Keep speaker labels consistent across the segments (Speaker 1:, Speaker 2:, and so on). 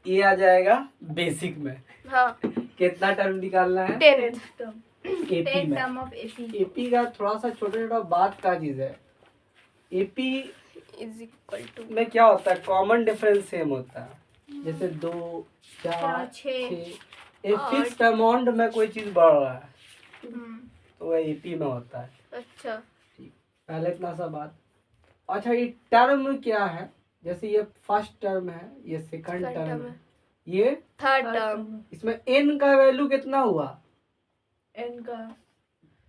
Speaker 1: ये आ जाएगा बेसिक में।
Speaker 2: हाँ
Speaker 1: कितना टर्म निकालना है?
Speaker 2: 10th
Speaker 1: एपी में।
Speaker 3: Term of AP.
Speaker 1: एपी का थोड़ा सा छोटा छोटा बात का चीज है। एपी
Speaker 2: इज इक्वल टू
Speaker 1: में क्या होता है, कॉमन डिफरेंस सेम होता है। जैसे 2 4
Speaker 3: छः।
Speaker 1: 6 एक फिक्स्ड अमाउंट में कोई चीज बढ़ रहा है तो वह एपी में होता है।
Speaker 2: अच्छा
Speaker 1: ठीक, पहले इतना सा बात। अच्छा ये टर्म क्या है? जैसे ये फर्स्ट टर्म है, ये सेकंड
Speaker 2: Second
Speaker 1: टर्म
Speaker 2: term
Speaker 1: है, ये
Speaker 2: थर्ड टर्म
Speaker 1: इसमें n का वैल्यू कितना हुआ?
Speaker 3: एन का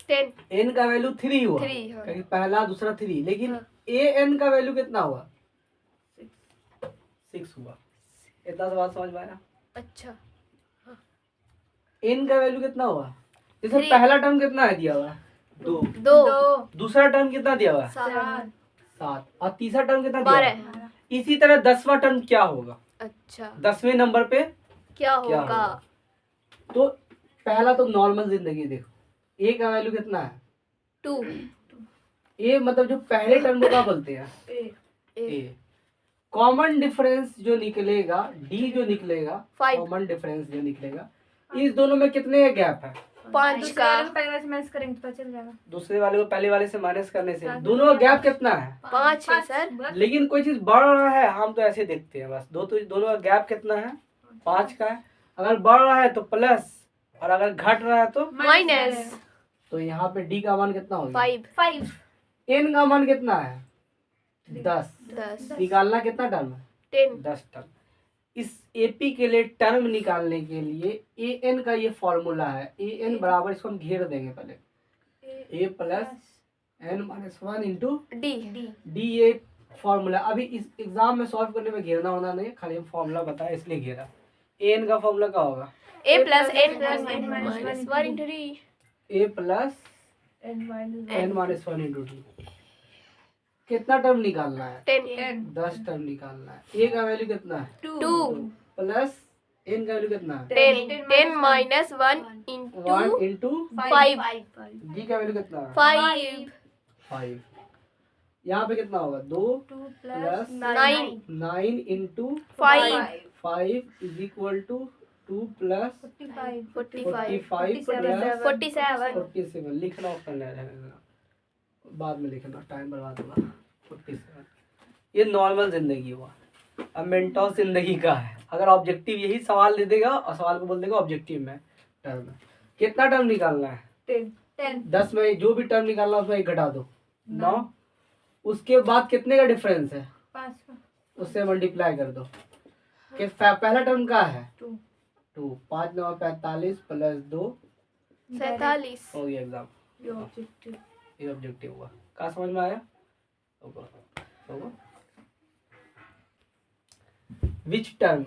Speaker 2: 10
Speaker 1: n का वैल्यू 3 हुआ
Speaker 2: 3 हाँ
Speaker 1: क्योंकि पहला दूसरा 3, लेकिन
Speaker 2: हाँ।
Speaker 1: an का वैल्यू कितना हुआ? 6 हुआ। इतना सा बात समझ में आया?
Speaker 2: अच्छा
Speaker 1: n का वैल्यू कितना हुआ? जैसे
Speaker 2: 3
Speaker 1: पहला टर्म कितना है दिया हुआ है? 2।
Speaker 2: 2
Speaker 1: दूसरा टर्म कितना दिया हुआ है?
Speaker 2: 7
Speaker 1: 7। और तीसरा टर्म कितना दिया हुआ है?
Speaker 2: 12
Speaker 1: इसी तरह 10वां टर्म क्या होगा?
Speaker 2: अच्छा
Speaker 1: 10वें नंबर पे
Speaker 2: क्या
Speaker 1: क्या
Speaker 2: होगा?
Speaker 1: होगा? तो पहला तो नॉर्मल जिंदगी देखो, a का वैल्यू कितना है?
Speaker 2: 2
Speaker 1: a मतलब जो पहले टर्म को क्या बोलते हैं? a। कॉमन डिफरेंस जो निकलेगा, d जो निकलेगा,
Speaker 2: 5
Speaker 1: कॉमन डिफरेंस जो निकलेगा, इस दोनों में कितने गैप है?
Speaker 2: 5 का
Speaker 3: पहले से मैच करेंगे तो पता चल जाएगा।
Speaker 1: दूसरे वाले को पहले वाले से माइनस करने से दोनों का गैप कितना है?
Speaker 2: 5 है सर।
Speaker 1: लेकिन कोई चीज बढ़ रहा है हम तो ऐसे देखते हैं बस। दोनों का गैप कितना है? 5 का है। अगर बढ़ रहा है तो प्लस, और अगर घट रहा है तो
Speaker 2: माइनस
Speaker 1: तो यहाँ पे डी का मान कितना होगा?
Speaker 2: 5
Speaker 1: एन का मान कितना है? 10।
Speaker 2: 10
Speaker 1: निकालना कितना टर्म है?
Speaker 2: 10
Speaker 1: 10 टर्म। इस एपी के लिए टर्म निकालने के लिए ए एन का ये फॉर्मूला है। ए एन बराबर, इसको हम घेर देंगे पहले, a plus N minus 1 into
Speaker 2: d
Speaker 1: d. ये फॉर्मूला अभी इस एग्जाम में सॉल्व करने में घेरना होना नहीं, खाली हम फॉर्मूला बताया इसलिए घेरा। ए एन का फॉर्मूला क्या होगा?
Speaker 2: a plus n plus n minus 1 into D
Speaker 1: A plus
Speaker 3: N minus
Speaker 1: N minus 1 into D. कितना टर्म निकालना है?
Speaker 2: 10
Speaker 1: 10 टर्म निकालना है। ए का वैल्यू कितना है?
Speaker 2: 2
Speaker 1: प्लस एन का वैल्यू कितना है?
Speaker 2: 10 माइनस 1 इंटू
Speaker 1: 1 इंटू
Speaker 2: 5
Speaker 1: डी का वैल्यू कितना है?
Speaker 2: 5
Speaker 1: 5। यहाँ पे कितना होगा? 2 plus
Speaker 2: 9
Speaker 1: 9 into
Speaker 2: 5
Speaker 1: 5 is equal to 2 plus
Speaker 2: 45
Speaker 1: 45 plus
Speaker 2: 47
Speaker 1: 47। लिखना ऑप्शन नहीं रहेगा, बाद में लिखना, टाइम बर्बाद होगा। 47। ये नॉर्मल जिंदगी हुआ। अब मेंटोस जिंदगी का है। अगर ऑब्जेक्टिव यही सवाल दे देगा और सवाल को बोल देगा ऑब्जेक्टिव में टर्म है, कितना टर्म निकालना है? 10 में जो भी टर्म निकालना है उसमें 1 घटा दो, 9। उसके बाद कितने का डिफरेंस है?
Speaker 3: 5
Speaker 1: उससे मल्टीप्लाई कर दो। पहला टर्म का है
Speaker 3: 2
Speaker 1: 2। 5 9 45 प्लस 2
Speaker 2: 47
Speaker 1: हो गया एग्जाम।
Speaker 3: ये ऑब्जेक्टिव।
Speaker 1: ये ऑब्जेक्टिव हुआ। कहाँ समझ में आया होगा? Which term?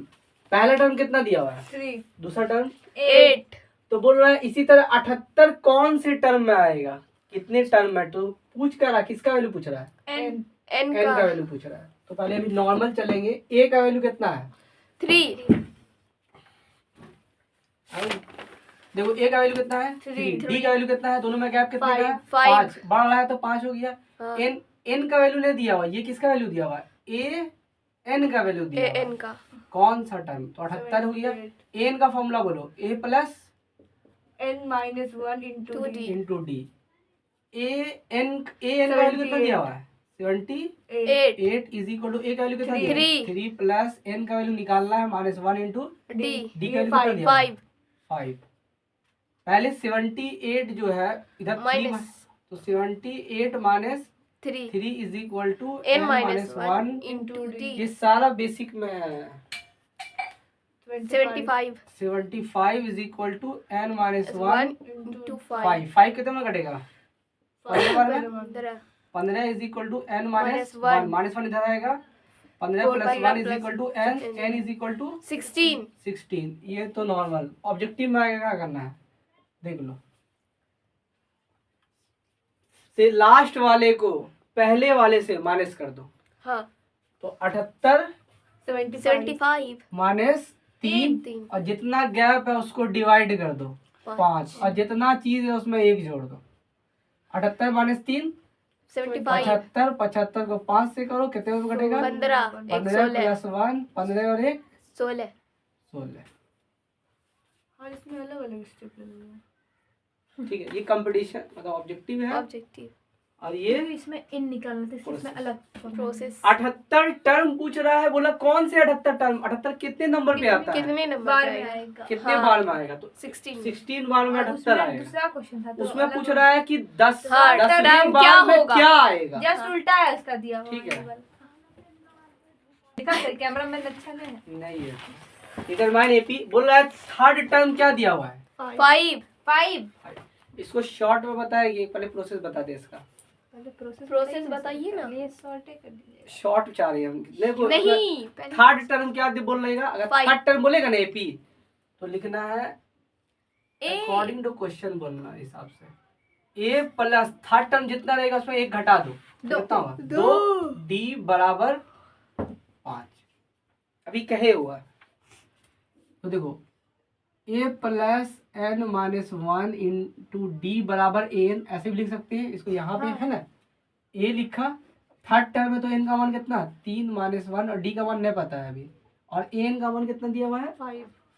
Speaker 1: पहला टर्म कितना दिया हुआ है?
Speaker 3: 3
Speaker 1: दूसरा टर्म
Speaker 2: 8
Speaker 1: तो बोल रहा है इसी तरह 78 कौन से टर्म में आएगा? कितने टर्म में? तो पूछ कर रहा, किसका वैल्यू पूछ रहा है?
Speaker 3: एन
Speaker 2: n
Speaker 1: एन का
Speaker 2: का
Speaker 1: वैल्यू पूछ रहा है। तो पहले अभी नॉर्मल चलेंगे। ए का वैल्यू कितना है?
Speaker 2: 3
Speaker 1: देखो ए का वैल्यू कितना है? 3। डी का वैल्यू कितना है? दोनों में गैप कितना है?
Speaker 2: 5
Speaker 1: 5। बढ़ रहा है तो 5 हो गया।
Speaker 2: हाँ।
Speaker 1: एन एन का वैल्यू नहीं दिया हुआ, ये किसका वैल्यू दिया हुआ है? ए एन का वैल्यू दिया हुआ है।
Speaker 2: n का
Speaker 1: कौन सा टर्म? तो 78 हो गया। एन का फॉर्मूला बोलो, a plus
Speaker 3: N minus 1 into
Speaker 2: 2d
Speaker 1: into D. A n का वैल्यू कितना दिया हुआ है? 78
Speaker 2: 8
Speaker 1: इज इक्वल टू ए का वैल्यू कितना दिया है?
Speaker 2: 3
Speaker 1: 3 प्लस एन का वैल्यू निकालना है माइनस 1 इंटू
Speaker 2: d
Speaker 1: डी का वैल्यू कितना दिया हुआ है?
Speaker 2: 5
Speaker 1: 5। पहले 78 जो है इधर 3,
Speaker 2: माइनस
Speaker 1: तो 78 minus
Speaker 2: 3
Speaker 1: 3 is equal to
Speaker 2: n
Speaker 1: n
Speaker 2: minus
Speaker 1: minus
Speaker 2: 1
Speaker 1: 1।
Speaker 2: Into d
Speaker 1: ये सारा बेसिक में है।
Speaker 2: 75
Speaker 1: 75 is equal to n minus 1
Speaker 2: 1 into 5
Speaker 1: 5 कितना में कटेगा?
Speaker 2: 15
Speaker 1: 15 is equal to n minus
Speaker 2: Minus 1.
Speaker 1: 1। Minus 1 इधर आएगा। 15
Speaker 2: 4
Speaker 1: plus 1 is
Speaker 2: plus
Speaker 1: equal to n। n is equal to
Speaker 2: 16
Speaker 1: 16। ये तो नॉर्मल। ऑब्जेक्टिव में आगे क्या करना है देख लो। से लास्ट वाले को पहले वाले से माइनस कर दो,
Speaker 2: हाँ
Speaker 1: तो 78
Speaker 2: 75
Speaker 1: माइनस 3
Speaker 2: 3
Speaker 1: और जितना गैप है उसको डिवाइड कर दो 5 और जितना चीज है उसमें 1 जोड़ दो। 78 माइनस 3
Speaker 2: 75
Speaker 1: 75। 75 को 5 से करो, कितने में कटेगा?
Speaker 2: 15
Speaker 1: 15 प्लस 1 15 और 1
Speaker 2: 16
Speaker 1: 16।
Speaker 3: और इसमें अलग अलग स्टेप लगेगा।
Speaker 1: ठीक है, ये कंपटीशन मतलब ऑब्जेक्टिव है।
Speaker 2: ऑब्जेक्टिव
Speaker 1: और ये
Speaker 3: इसमें इन निकालना था, इसमें
Speaker 1: Process.
Speaker 3: अलग
Speaker 2: प्रोसेस
Speaker 1: 78 टर्म पूछ रहा है। बोला कौन से 78 टर्म? 78 कितने नंबर पे आता है?
Speaker 2: कितने नंबर
Speaker 3: बार
Speaker 2: पे
Speaker 3: में
Speaker 2: आएगा?
Speaker 3: आएगा।
Speaker 1: कितने
Speaker 2: हाँ।
Speaker 1: बार में आएगा? तो
Speaker 2: 16
Speaker 1: 16 बार में
Speaker 3: और
Speaker 1: 78
Speaker 3: उसमें
Speaker 1: आएगा।
Speaker 3: दूसरा क्वेश्चन था तो
Speaker 1: उसमें
Speaker 3: अलग
Speaker 1: पूछ
Speaker 3: अलग।
Speaker 1: रहा है कि 10
Speaker 2: हाँ,
Speaker 1: 10वें
Speaker 2: टर्म
Speaker 1: बार
Speaker 2: क्या
Speaker 1: में
Speaker 2: होगा?
Speaker 1: क्या आएगा?
Speaker 3: जस्ट उल्टा है उसका दिया हुआ
Speaker 1: ठीक है।
Speaker 3: ये वाला। दिखा कर कैमरा मैन अच्छा नहीं है।
Speaker 1: नहीं है। डिटरमाइन एपी बोल रहा है। थर्ड टर्म क्या दिया हुआ है?
Speaker 2: 5
Speaker 3: 5
Speaker 1: इसको शॉर्ट में बताएगी, पहले प्रोसेस बता दे इसका।
Speaker 3: पहले
Speaker 2: प्रोसेस बताइए ना।
Speaker 3: ये शॉर्ट कर दीजिए।
Speaker 1: शॉर्ट चाह रही है हम।
Speaker 2: नहीं पहले
Speaker 1: थर्ड टर्म क्या बोल रहेगा? अगर
Speaker 2: Five.
Speaker 1: थर्ड टर्म बोलेगा ना एपी तो लिखना है
Speaker 2: ए
Speaker 1: अकॉर्डिंग टू क्वेश्चन बोलना है हिसाब से। ए प्लस थर्ड टर्म जितना रहेगा उसमें एक घटा दो।
Speaker 3: दो।
Speaker 1: कितना होगा? 2 डी बराबर 5। अभी कहे हुआ तो देखो a plus N minus 1 into d बराबर एन, ऐसे भी लिख सकते हैं इसको। यहाँ पे है ना ए लिखा। थर्ड टर्म में तो एन का मान कितना? 3 माइनस 1 और डी का मान नहीं पता है अभी। और एन का मान कितना दिया हुआ है?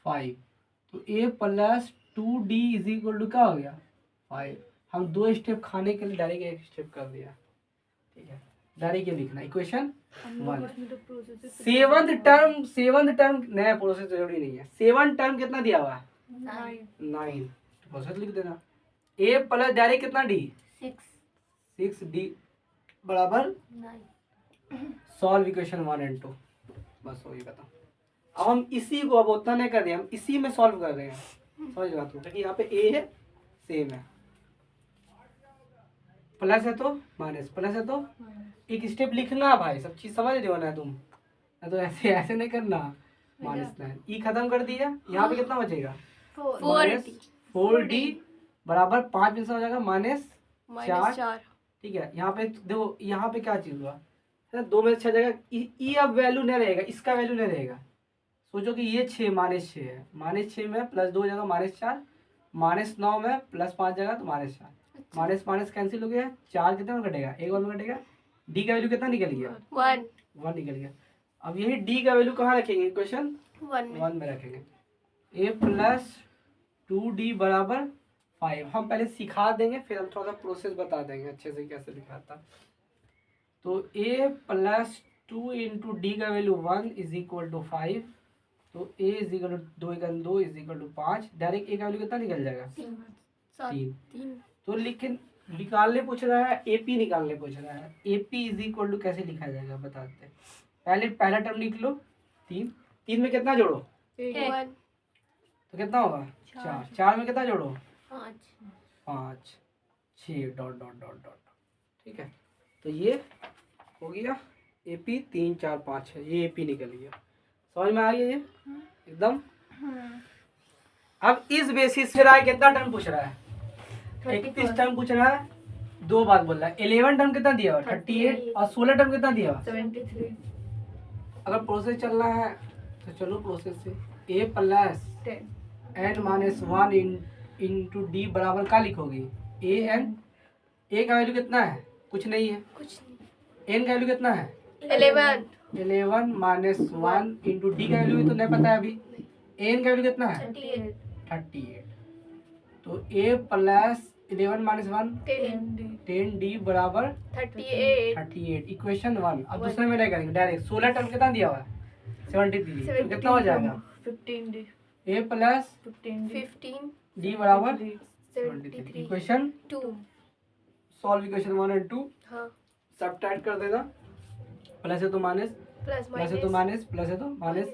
Speaker 1: 5। तो a plus 2d is equal to क्या हो गया? 5। हम 2 स्टेप खाने के लिए डायरेक्ट एक स्टेप कर दिया। ठीक है, डायरेक्ट ये लिखना इक्वेशन 1। सेवंथ टर्म नया प्रोसेस जरूरी नहीं है। 7 टर्म कितना दिया हुआ है? 9। प्रोसेस लिख देना। ए प्लस डायरेक्ट कितना डी? 6 डी बराबर
Speaker 2: 9
Speaker 1: सॉल्व इक्वेशन 1 एंड 2। बस वही बता। अब हम इसी को अब उतना नहीं कर रहे हैं, हम इसी में सॉल्व कर रहे हैं। समझ बात को, क्योंकि यहाँ पे ए है सेम है। प्लस है तो माइनस, प्लस है तो एक स्टेप लिखना भाई। सब चीज समझ रहे हो ना तुम? तो ऐसे ऐसे नहीं करना। माइनस 9 ई खत्म कर दिया। यहाँ पे कितना बचेगा? 4d बराबर 5 में से हो जाएगा माइनस 4। ठीक है, यहाँ पे देखो यहाँ पे क्या चीज हुआ? 2 में से 6 जाएगा। ई अब वैल्यू नहीं रहेगा, इसका वैल्यू नहीं रहेगा। सोचो कि ये 6 माइनस 6 है। माइनस 6 में प्लस 2 जगह माइनस 4, माइनस 9 में प्लस 5 जगह तो माइनस 4। माइनस माइनस कैंसिल हो गया। 4 कितना में कटेगा? एक और में कटेगा। डी का वैल्यू कितना निकल गया? 1 निकल गया। अब यही डी का वैल्यू कहाँ रखेंगे? इक्वेशन 1 में रखेंगे। ए प्लस 2d बराबर 5 हम पहले सिखा देंगे, फिर हम थोड़ा सा प्रोसेस बता देंगे अच्छे से कैसे लिखाता। तो ए प्लस 2 इंटू डी का वैल्यू 1 इज इक्वल टू 5। तो a is equal to 2 is equal to 5। Direct a का वैल्यू कितना निकल जाएगा? 3। तो लेकिन निकालने पूछ रहा है, एपी निकालने पूछ रहा है। एपी इज इक्वल टू कैसे लिखा जाएगा बताते हैं। पहला टर्म लिख लो 3। 3 में कितना जोड़ो?
Speaker 2: 1
Speaker 1: तो कितना होगा? 4। 4 में कितना जोड़ो?
Speaker 2: 5
Speaker 1: 6 डॉट डॉट डॉट डॉट। ठीक है, तो ये हो गया एपी 3 4 5 6। ये एपी निकल गया। समझ में आ गया ये एकदम? अब इस बेसिस से राय कितना टर्म पूछ रहा है? 31 टर्म पूछ रहा है। 2 बात बोल रहा है। 11 टर्म कितना दिया हुआ? 38। और 16 टर्म कितना दिया हुआ?
Speaker 3: 73
Speaker 1: अगर प्रोसेस चलना है तो चलो प्रोसेस से। A plus
Speaker 3: 10
Speaker 1: n minus 1 into d बराबर क्या लिखोगी? A N. ए का वैल्यू कितना है? कुछ नहीं है।
Speaker 2: कुछ नहीं।
Speaker 1: एन का वैल्यू कितना है?
Speaker 2: 11
Speaker 1: माइनस 1 इंटू डी का वैल्यू तो नहीं पता है अभी। एन का वैल्यू कितना है?
Speaker 2: 38
Speaker 1: 38। तो ए प्लस 11 माइनस 1 10 डी बराबर 38 इक्वेशन 1। अब दूसरे में नहीं करेंगे डायरेक्ट। 16 टर्म कितना दिया हुआ है? 73। तो कितना हो जाएगा?
Speaker 3: 15d
Speaker 1: ए प्लस
Speaker 2: 15
Speaker 1: डी बराबर
Speaker 2: 73
Speaker 1: इक्वेशन
Speaker 2: 2
Speaker 1: सॉल्व इक्वेशन 1 और 2।
Speaker 2: हाँ
Speaker 1: सबट्रैक्ट कर देना। प्लस है तो माइनस,
Speaker 2: प्लस
Speaker 1: प्लस है तो माइनस, प्लस है तो माइनस।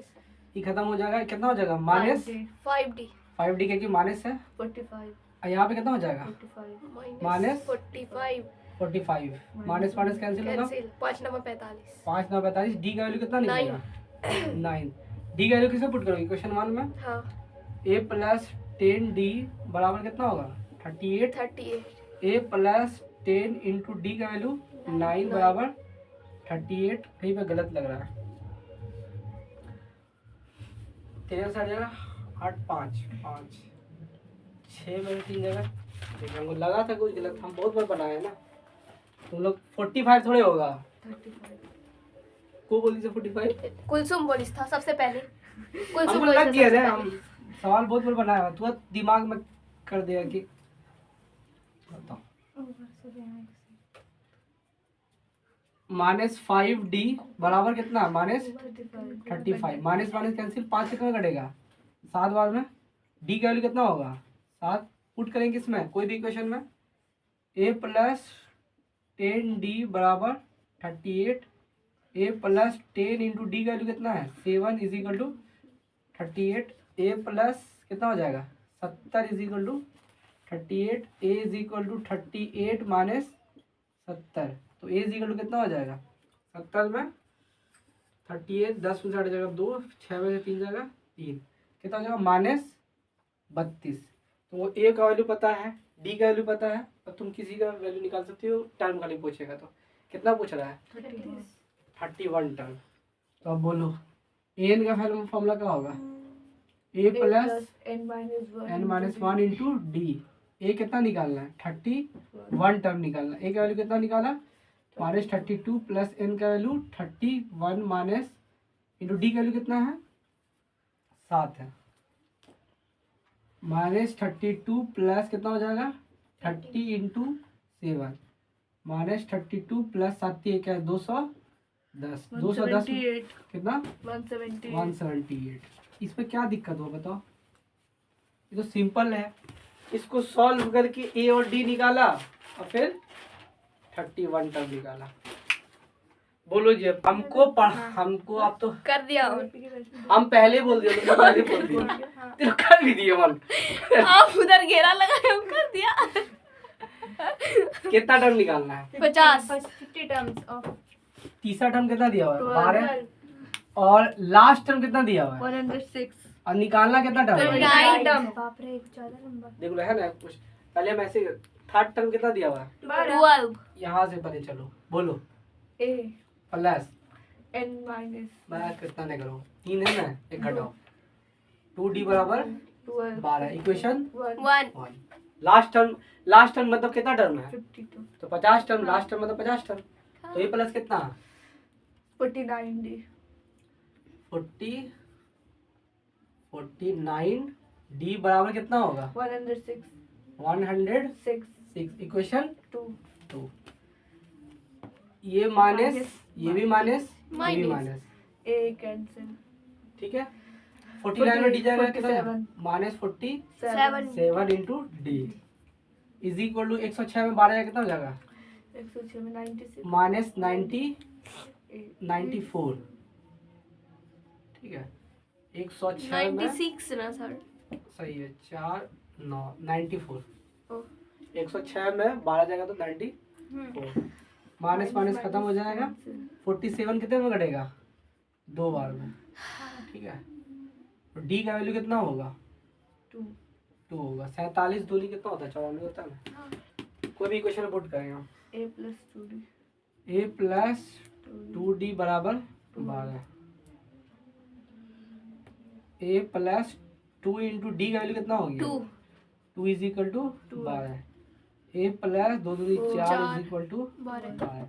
Speaker 1: ये खत्म हो जाएगा। कितना हो जाएगा? माइनस
Speaker 2: 5d
Speaker 1: 5d क्योंकि माइनस है।
Speaker 3: 45
Speaker 1: और यहाँ पे कितना हो जाएगा?
Speaker 3: 45
Speaker 1: माइनस
Speaker 2: 45
Speaker 1: 45। माइनस माइनस कैंसिल होगा।
Speaker 2: कैंसिल 5 9 45
Speaker 1: 5 9 45। डी का वैल्यू कितना निकलेगा? 9। डी का वैल्यू किसमें पुट करोगे? इक्वेशन 1 में।
Speaker 2: हाँ
Speaker 1: ए प्लस 10d बराबर कितना होगा? 38।
Speaker 2: 38
Speaker 1: ए प्लस 10 इंटू डी का वैल्यू 9 बराबर 38। कहीं पे गलत लग रहा है। तेरह साठ जगह 8 5 5 6 में 3 जगह। देखिए हमको लगा था कुछ गलत। हम बहुत बार बनाए ना। तुम लोग 45 थोड़े होगा।
Speaker 3: 35
Speaker 1: को बोली से 45?
Speaker 2: कुलसुम बोली था सबसे पहले। कोई
Speaker 1: हमको लग गया ना, हम सवाल बहुत बार बनाया हुआ, तू दिमाग में कर देगा कि बताओ। -5d बराबर कितना, -35। माइनस माइनस कैंसिल, 5 कितना में कटेगा, 7 बार में। d का वैल्यू कितना होगा 7, पुट करेंगे इसमें कोई भी इक्वेशन में। a प्लस 10d बराबर 38, a प्लस 10 इंटू डी का वैल्यू कितना है 7 is equal to 38, a plus कितना हो जाएगा 70 is equal to 38, a is equal to 38 minus 70, तो a इज इक्वल टू कितना हो जाएगा 70 में 38, 10 में से हट जाएगा 2, 6 में से 3 जाएगा 3, कितना हो जाएगा -32। तो वो a का वैल्यू पता है, d का वैल्यू पता है, और तुम किसी का वैल्यू निकाल सकते हो, टर्म खाली पूछेगा। तो कितना पूछ रहा है 31 टर्म। तो अब बोलो an का फॉर्मूला क्या होगा, a plus n-1 into d. a कितना निकालना है 31 टर्म निकालना है। a का वैल्यू कितना निकाला -32 प्लस n का वैल्यू 31 माइनस इंटू डी का वैल्यू कितना है 7 है। -32 प्लस कितना हो जाएगा 30 इंटू 7, -32 प्लस 7 एक है 210, 210 कितना 178। इस पे क्या दिक्कत हो बताओ, ये तो सिंपल है। इसको सॉल्व करके a और d निकाला और फिर 31 टर्म निकाला। बोलो जी, हमको हमको आप तो
Speaker 2: कर दिया।
Speaker 1: हम पहले बोल दिए, तुमने पहले बोल दिया, तेरे कर भी दिए मन।
Speaker 2: आप उधर घेरा लगाए, हम कर दिया।
Speaker 1: कितना टर्म निकालना है
Speaker 2: 50।
Speaker 1: तीसरा टर्म कितना दिया हुआ है 12, और लास्ट टर्म कितना दिया हुआ है
Speaker 3: 106।
Speaker 1: और निकालना कितना टर्म है
Speaker 2: 29 टर्म।
Speaker 1: देख लो है ना कुछ। पहले हम ऐसे, थर्ड टर्म कितना दिया हुआ है
Speaker 2: 12।
Speaker 1: यहाँ से पता चलो, बोलो
Speaker 3: a
Speaker 1: प्लस
Speaker 3: n माइनस
Speaker 1: मैं कितना नहीं करो 3 है ना, एक घटाओ 2d बराबर 12, इक्वेशन
Speaker 2: 1।
Speaker 1: लास्ट टर्म मतलब कितना टर्म है
Speaker 3: 52
Speaker 1: तो 50 टर्म, लास्ट टर्म मतलब 50 टर्म। तो ये प्लस कितना
Speaker 3: 49d
Speaker 1: 49 d बराबर कितना होगा
Speaker 3: 106
Speaker 1: 106, इक्वेशन
Speaker 3: 2
Speaker 1: 2। ये माइनस, ये भी माइनस, ये भी
Speaker 2: माइनस।
Speaker 1: माइनस,
Speaker 3: a कैंसिल
Speaker 1: ठीक है। 49 में डी जाएगा कितना,
Speaker 3: 47
Speaker 1: -47 into D is equal to 106 में 12 कितना हो जाएगा
Speaker 3: 106 में 96
Speaker 1: -94, ठीक है। 106 में
Speaker 2: 96 ना सर।
Speaker 1: सही है 4 9 94,
Speaker 2: ओह।
Speaker 1: 106 में 12 जाएगा तो 94, माइनस माइनस खत्म हो जाएगा। 47 कितने में कटेगा 2 बार में, ठीक है। तो डी का वैल्यू कितना होगा
Speaker 3: 2
Speaker 1: होगा। 47 दूनी कितना होता है 94 होता है ना। कोई भी इक्वेशन पुट करेंगे हम,
Speaker 3: a plus 2d
Speaker 1: a plus 2d बराबर 12, a प्लस 2 इंटू डी का वैल्यू कितना हो गया
Speaker 2: 2।
Speaker 1: 2 is equal to 12, a plus 2 दूनी 4 is equal to 12,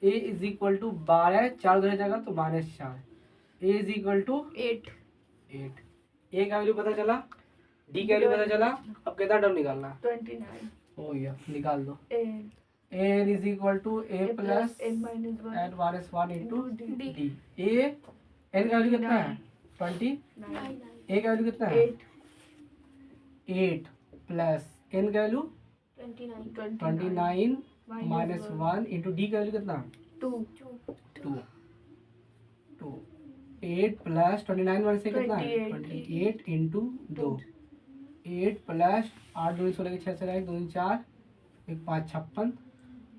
Speaker 1: a is equal to 12, 4 दूनी जाएगा तो -4, a is equal to
Speaker 2: 8।
Speaker 1: 8। a का वैल्यू पता चला, d का वैल्यू पता चला। अब कितना टर्म निकालना है
Speaker 3: 29
Speaker 1: हो गया, निकाल दो।
Speaker 3: a
Speaker 1: n is equal to a plus
Speaker 3: n minus 1
Speaker 1: n minus 1 into
Speaker 3: d
Speaker 1: D. a n का वैल्यू कितना है 20,
Speaker 3: 9
Speaker 1: a का वैल्यू कितना है
Speaker 3: 8
Speaker 1: 8 प्लस n का वैल्यू 29 माइनस 1 इंटू डी का वैल्यू कितना
Speaker 3: 2
Speaker 1: 2 2 8 प्लस 29 माइनस से कितना है
Speaker 3: 28
Speaker 1: 28 इंटू 2, 8 प्लस 8 दूनी 16 के 6 से रहेगा 2 4 1 5 56,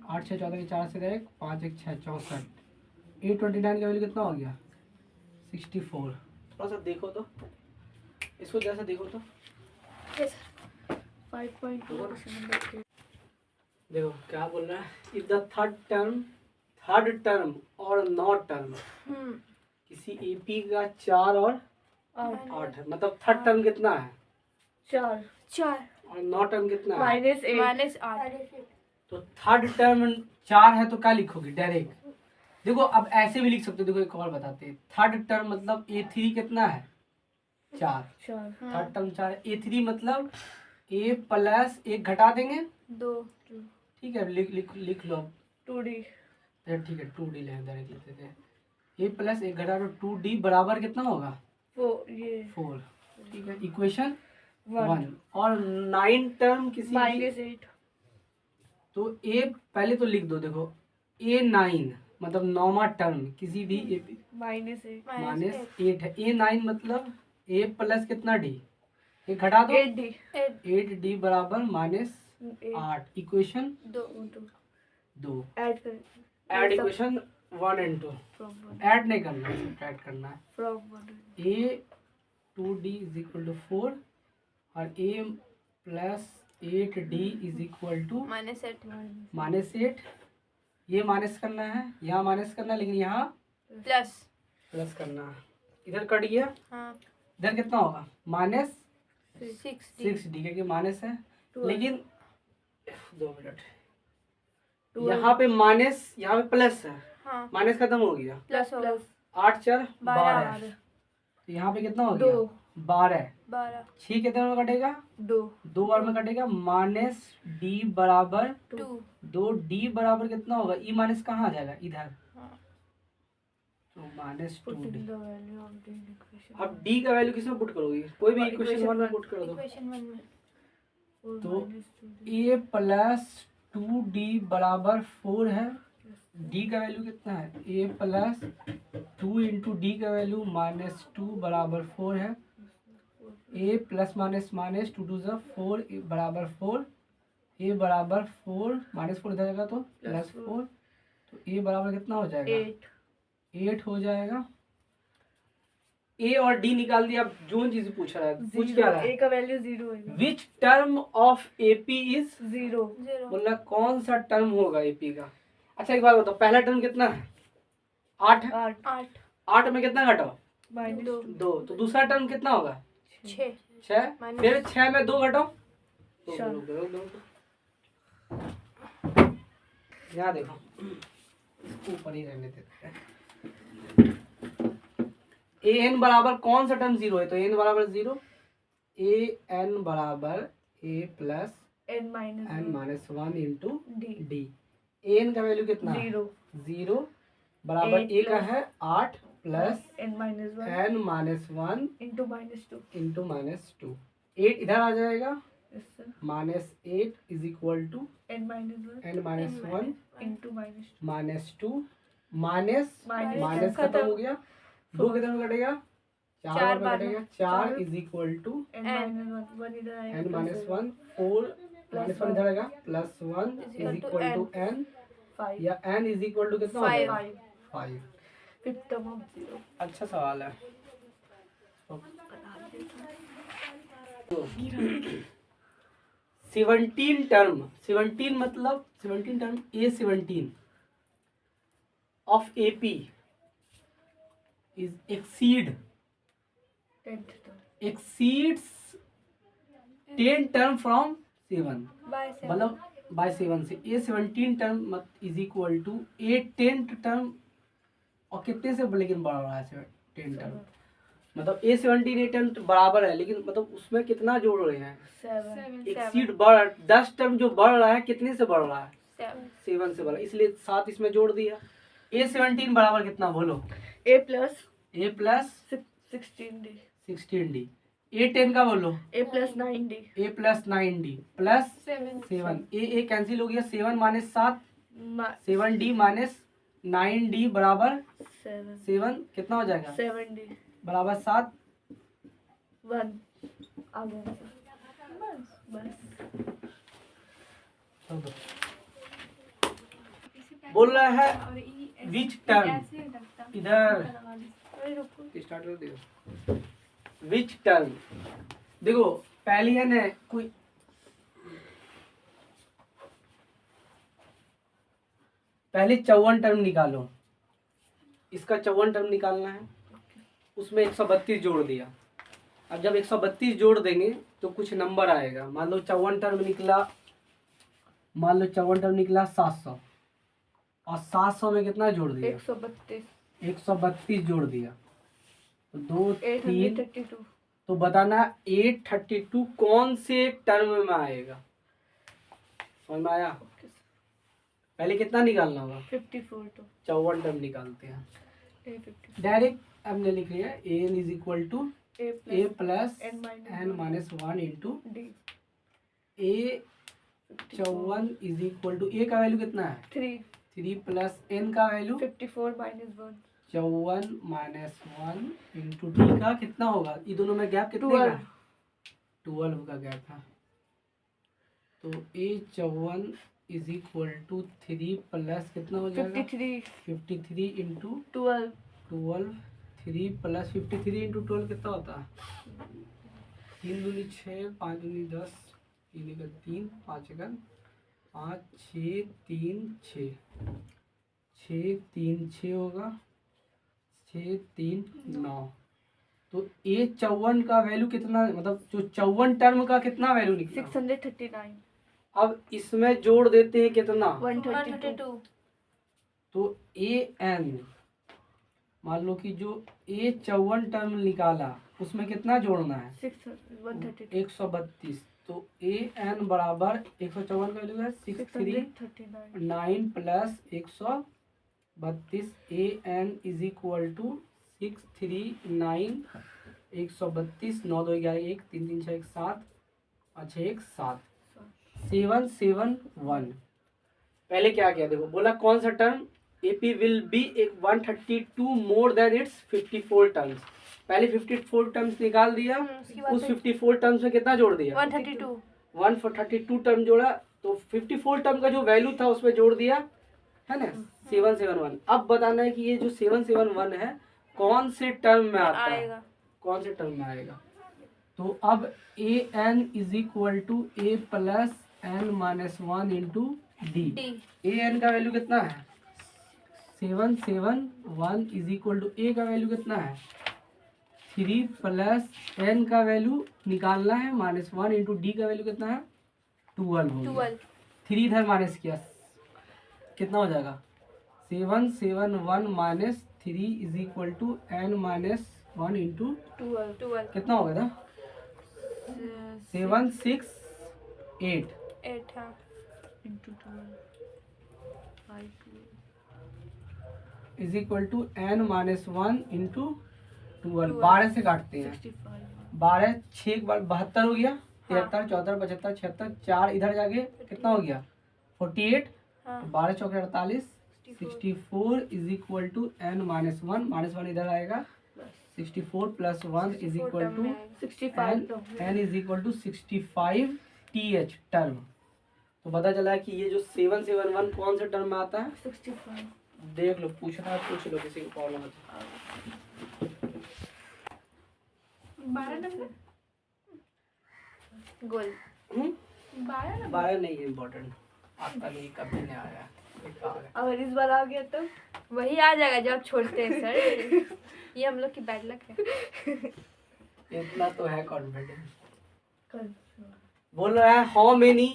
Speaker 1: 8 6 14 के 4 से रहेगा 5 1 6 64, 829 का वैल्यू कितना हो गया 64। थोड़ा सा देखो तो, इसको जैसा देखो तो
Speaker 3: 5.2
Speaker 1: देखो क्या बोल रहा है, इफ द थर्ड टर्म और नॉट टर्म किसी एपी का 4 और 8 है, मतलब थर्ड टर्म कितना है
Speaker 3: 4
Speaker 1: और नॉट टर्म कितना है
Speaker 3: -8
Speaker 1: तो थर्ड टर्म 4 है तो क्या लिखोगे डायरेक्ट। देखो अब ऐसे भी लिख सकते हो, देखो एक और बताते हैं। थर्ड टर्म मतलब A3 कितना है 4,
Speaker 3: चार
Speaker 1: थर्ड टर्म 4, A3 मतलब A प्लस 1 घटा देंगे,
Speaker 2: 2
Speaker 1: ठीक है, लिख लो।
Speaker 3: 2D
Speaker 1: ठीक है 2D डायरेक्ट लिख देते हैं। A प्लस 1 घटा दो 2D बराबर कितना होगा? 4, ठीक है, इक्वेशन 1। और 9 टर्म किसी भी,
Speaker 3: -8
Speaker 1: तो A पहले तो लिख दो, देखो A9 मतलब 9वां टर्म किसी भी
Speaker 3: -8
Speaker 1: -8 है। A9 मतलब A प्लस कितना D, ये घटा दो
Speaker 3: 8D
Speaker 1: 8D बराबर -8, इक्वेशन 2।
Speaker 3: ऐड कर
Speaker 1: ऐड इक्वेशन 1 एंड 2, ऐड नहीं करना है, सब्ट्रैक्ट करना है। A 2D is equal to 4 और A plus 8D is equal to -8। ये माइनस करना है, यहाँ माइनस करना है, लेकिन यहाँ
Speaker 2: प्लस
Speaker 1: प्लस करना है। इधर कट गया,
Speaker 2: हाँ
Speaker 1: इधर कितना होगा?
Speaker 2: -6D
Speaker 1: -6D, क्योंकि माइनस है।
Speaker 3: 12
Speaker 1: लेकिन 2 मिनट, यहाँ पे माइनस, यहाँ पे प्लस है,
Speaker 2: हाँ
Speaker 1: माइनस खत्म हो गया।
Speaker 2: प्लस होगा
Speaker 1: 8 4 12,
Speaker 2: 12
Speaker 1: तो यहाँ पे कितना हो
Speaker 3: 2
Speaker 1: गया? 12।
Speaker 2: 12
Speaker 1: 6 कितने में कटेगा? 2 बार में कटेगा। -D बराबर
Speaker 2: 2
Speaker 1: 2D बराबर कितना होगा? ई माइनस कहाँ आ जाएगा? इधर,
Speaker 2: हाँ
Speaker 1: तो -2D।
Speaker 3: अब
Speaker 1: अब D का वैल्यू किसमें पुट करोगे? कोई भी इक्वेशन 1 में पुट कर दो।
Speaker 2: इक्वेशन 1 में
Speaker 1: तो A प्लस 2D बराबर 4 है। D का वैल्यू कितना है? A प्लस 2 इंटू डी का वैल्यू -2 बराबर 4 है। A प्लस माइनस माइनस 2 2 ज़ा 4 बराबर 4, A बराबर 4, -4 इधर जाएगा तो +4, तो A बराबर कितना हो जाएगा? 8 हो जाएगा। A और D निकाल दिया। अब जो चीज पूछ रहा है, पूछ क्या रहा है?
Speaker 3: A का वैल्यू 0 है।
Speaker 1: Which term of AP is
Speaker 3: 0
Speaker 2: 0
Speaker 1: बोला कौन सा टर्म होगा AP का? अच्छा एक बात बताओ, पहला टर्म कितना है? 8 है।
Speaker 2: 8
Speaker 1: 8 में कितना घटाओ?
Speaker 3: -2
Speaker 1: 2, तो दूसरा टर्म कितना होगा?
Speaker 2: 6
Speaker 1: 6।
Speaker 2: माइनस-
Speaker 1: फिर 6 में 2 घटाओ,
Speaker 3: चार।
Speaker 1: यहाँ देखो, इसको ऊपर ही रहने देते हैं। an बराबर कौन सा टर्म 0 है? तो an बराबर 0, an बराबर a plus
Speaker 3: n -
Speaker 1: 1 into
Speaker 3: D
Speaker 1: D. an का वैल्यू कितना है?
Speaker 3: 0
Speaker 1: 0 बराबर
Speaker 3: A
Speaker 1: a का है 8 plus
Speaker 3: n - 1
Speaker 1: n -1
Speaker 3: into -2
Speaker 1: into -2। 8 इधर आ जाएगा,
Speaker 3: इससे
Speaker 1: -8 is equal to
Speaker 3: n - 1
Speaker 1: n -1
Speaker 3: into -2
Speaker 1: -2 minus
Speaker 3: minus
Speaker 1: minus
Speaker 3: खत्म।
Speaker 1: खत्म हो गया। 2 कितने में कटेगा? 4
Speaker 2: चार
Speaker 1: में
Speaker 2: बार
Speaker 1: कटेगा।
Speaker 2: में।
Speaker 1: 4
Speaker 3: चार।
Speaker 1: इज इक्वल टू
Speaker 3: n - 1 इधर आएगा
Speaker 1: n
Speaker 3: plus
Speaker 1: -1 4 -1 इधर आएगा +1 इज इक्वल टू n,
Speaker 3: 5
Speaker 1: या n इज इक्वल टू कितना हो
Speaker 2: Five.
Speaker 1: जाएगा? 5।
Speaker 3: फिफ्थ टर्म ऑफ 0
Speaker 1: अच्छा सवाल है। 17 टर्म, 17 मतलब 17 term A17 of AP is exceeds 10 term from 7,
Speaker 2: by 7
Speaker 1: मतलब बाय 7 से A17 term is equal to A10 term, और कितने से लेकिन बढ़ रहा है 10 टर्म, मतलब A17 A10 बराबर है, लेकिन मतलब उसमें कितना जोड़ रहे हैं?
Speaker 3: 7
Speaker 1: एक्सीड बढ़ 10 टर्म जो बढ़ रहा है कितने से बढ़ रहा है?
Speaker 2: 7
Speaker 1: 7 से बढ़, इसलिए 7 इसमें जोड़ दिया। A17 बराबर कितना बोलो?
Speaker 3: A plus
Speaker 1: A plus
Speaker 3: 16D
Speaker 1: 16D। A10 का बोलो?
Speaker 3: A plus 9D
Speaker 1: A plus 9D plus
Speaker 2: 7
Speaker 1: 7, A cancel हो गया, 7 minus 7
Speaker 3: Ma-
Speaker 1: 7D minus 9D बराबर
Speaker 3: 7
Speaker 1: 7, कितना हो जाएगा?
Speaker 3: 7D
Speaker 1: बराबर 7।
Speaker 3: 1 आ गया बस
Speaker 1: बोल रहा है विच टर्म, इधर स्टार्ट कर दियो। विच टर्म, देखो पहली है ना, कोई पहले 54 टर्म निकालो, इसका 54 टर्म निकालना है, उसमें 132 जोड़ दिया। अब जब 132 जोड़ देंगे तो कुछ नंबर आएगा। मान लो 54 टर्म निकला, मान लो 54 टर्म निकला 700, और 700 में कितना जोड़ दिया?
Speaker 3: 132
Speaker 1: 132 जोड़ दिया, तो 2 3
Speaker 3: 832
Speaker 1: तो बताना 832 कौन से टर्म में आएगा। समझ में आया? पहले कितना निकालना होगा?
Speaker 2: 54 तो
Speaker 1: 54 टर्म निकालते हैं
Speaker 2: A 54
Speaker 1: डायरेक्ट। हमने लिख लिया an is equal to
Speaker 2: A
Speaker 1: a plus
Speaker 2: n minus
Speaker 1: n minus 1 into
Speaker 2: D
Speaker 1: a 54 is equal to a का वैल्यू कितना है?
Speaker 2: 3
Speaker 1: 3 प्लस n का value
Speaker 2: 54 minus 1
Speaker 1: 54 minus 1 into d का कितना होगा? ये दोनों में गैप कितने का
Speaker 2: 12
Speaker 1: है? 12 का गैप है। तो a 54 is equal to 3 plus कितना हो जाएगा?
Speaker 2: 53
Speaker 1: 53 इंटू
Speaker 2: 12
Speaker 1: 12 3 प्लस 53 इंटू 12 कितना होता है? 3 दूनी 6 5 दूनी 10 3 एकड़ 3 5 एकड़ 5 6 3 6 6 3 6 होगा 6 3 9। तो ए 54 का वैल्यू कितना, मतलब जो 54 टर्म का कितना वैल्यू निकला?
Speaker 2: 639
Speaker 1: अब इसमें जोड़ देते हैं कितना?
Speaker 2: 132
Speaker 1: तो ए एन, मान लो कि जो ए 54 टर्म निकाला उसमें कितना जोड़ना है?
Speaker 2: 132
Speaker 1: 132। तो ए एन बराबर 154 का वैल्यू है
Speaker 2: 639
Speaker 1: 639 plus 132। A N is equal to 639 132 9 2 11 1 3 3 6 1 7 5 6 1 7 771। पहले क्या किया देखो, बोला कौन सा term AP will be 132 more than it's 54 terms. पहले 54 टर्म्स निकाल दिया,
Speaker 2: उसके बाद
Speaker 1: उस 54 टर्म्स में कितना जोड़ दिया?
Speaker 2: 132
Speaker 1: 132 टर्म जोड़ा, तो 54 टर्म का जो वैल्यू था उसमें जोड़ दिया, है ना 771। अब बताना है कि ये जो 771 है कौन से टर्म में आता है,
Speaker 2: आएगा।
Speaker 1: कौन से टर्म में आएगा। तो अब a N is equal to a plus N minus 1 into D. A n का वैल्यू कितना है? 771 इज इक्वल टू ए का वैल्यू कितना है? 3 प्लस एन का वैल्यू निकालना है माइनस 1 इंटू डी का वैल्यू कितना है? 12 हो गया। 3 इधर माइनस किया कितना हो जाएगा? 771 minus 3 is equal to n minus 1 into
Speaker 2: 12
Speaker 1: कितना हो गया था? 768
Speaker 2: 8 हाँ into 12
Speaker 1: is equal to n minus 1 into 12। 12 से काटते हैं,
Speaker 2: 65
Speaker 1: 12 6 बार 72 हो गया, 73 74 75 76 4 इधर जाके कितना हो गया? 48।
Speaker 2: हाँ
Speaker 1: 12 चौके 48 64 is equal to n minus 1 इधर आएगा 64 plus 1 is equal to
Speaker 2: 65
Speaker 1: n is equal to 65 TH term. तो पता चला है कि ये जो 771 कौन से टर्म में आता है?
Speaker 2: 65
Speaker 1: देख लो, पूछना है पूछ लो, किसी को प्रॉब्लम है तो।
Speaker 2: 12 नंबर गोल 12 नंबर
Speaker 1: 12 नहीं है इम्पोर्टेंट, आता नहीं कभी नहीं आया।
Speaker 2: अगर इस बार आ गया तो
Speaker 3: वही आ जाएगा जब छोड़ते हैं सर। ये हम लोग की बैड लक है।
Speaker 1: इतना तो है कॉन्फिडेंस। बोल रहा है हाउ मेनी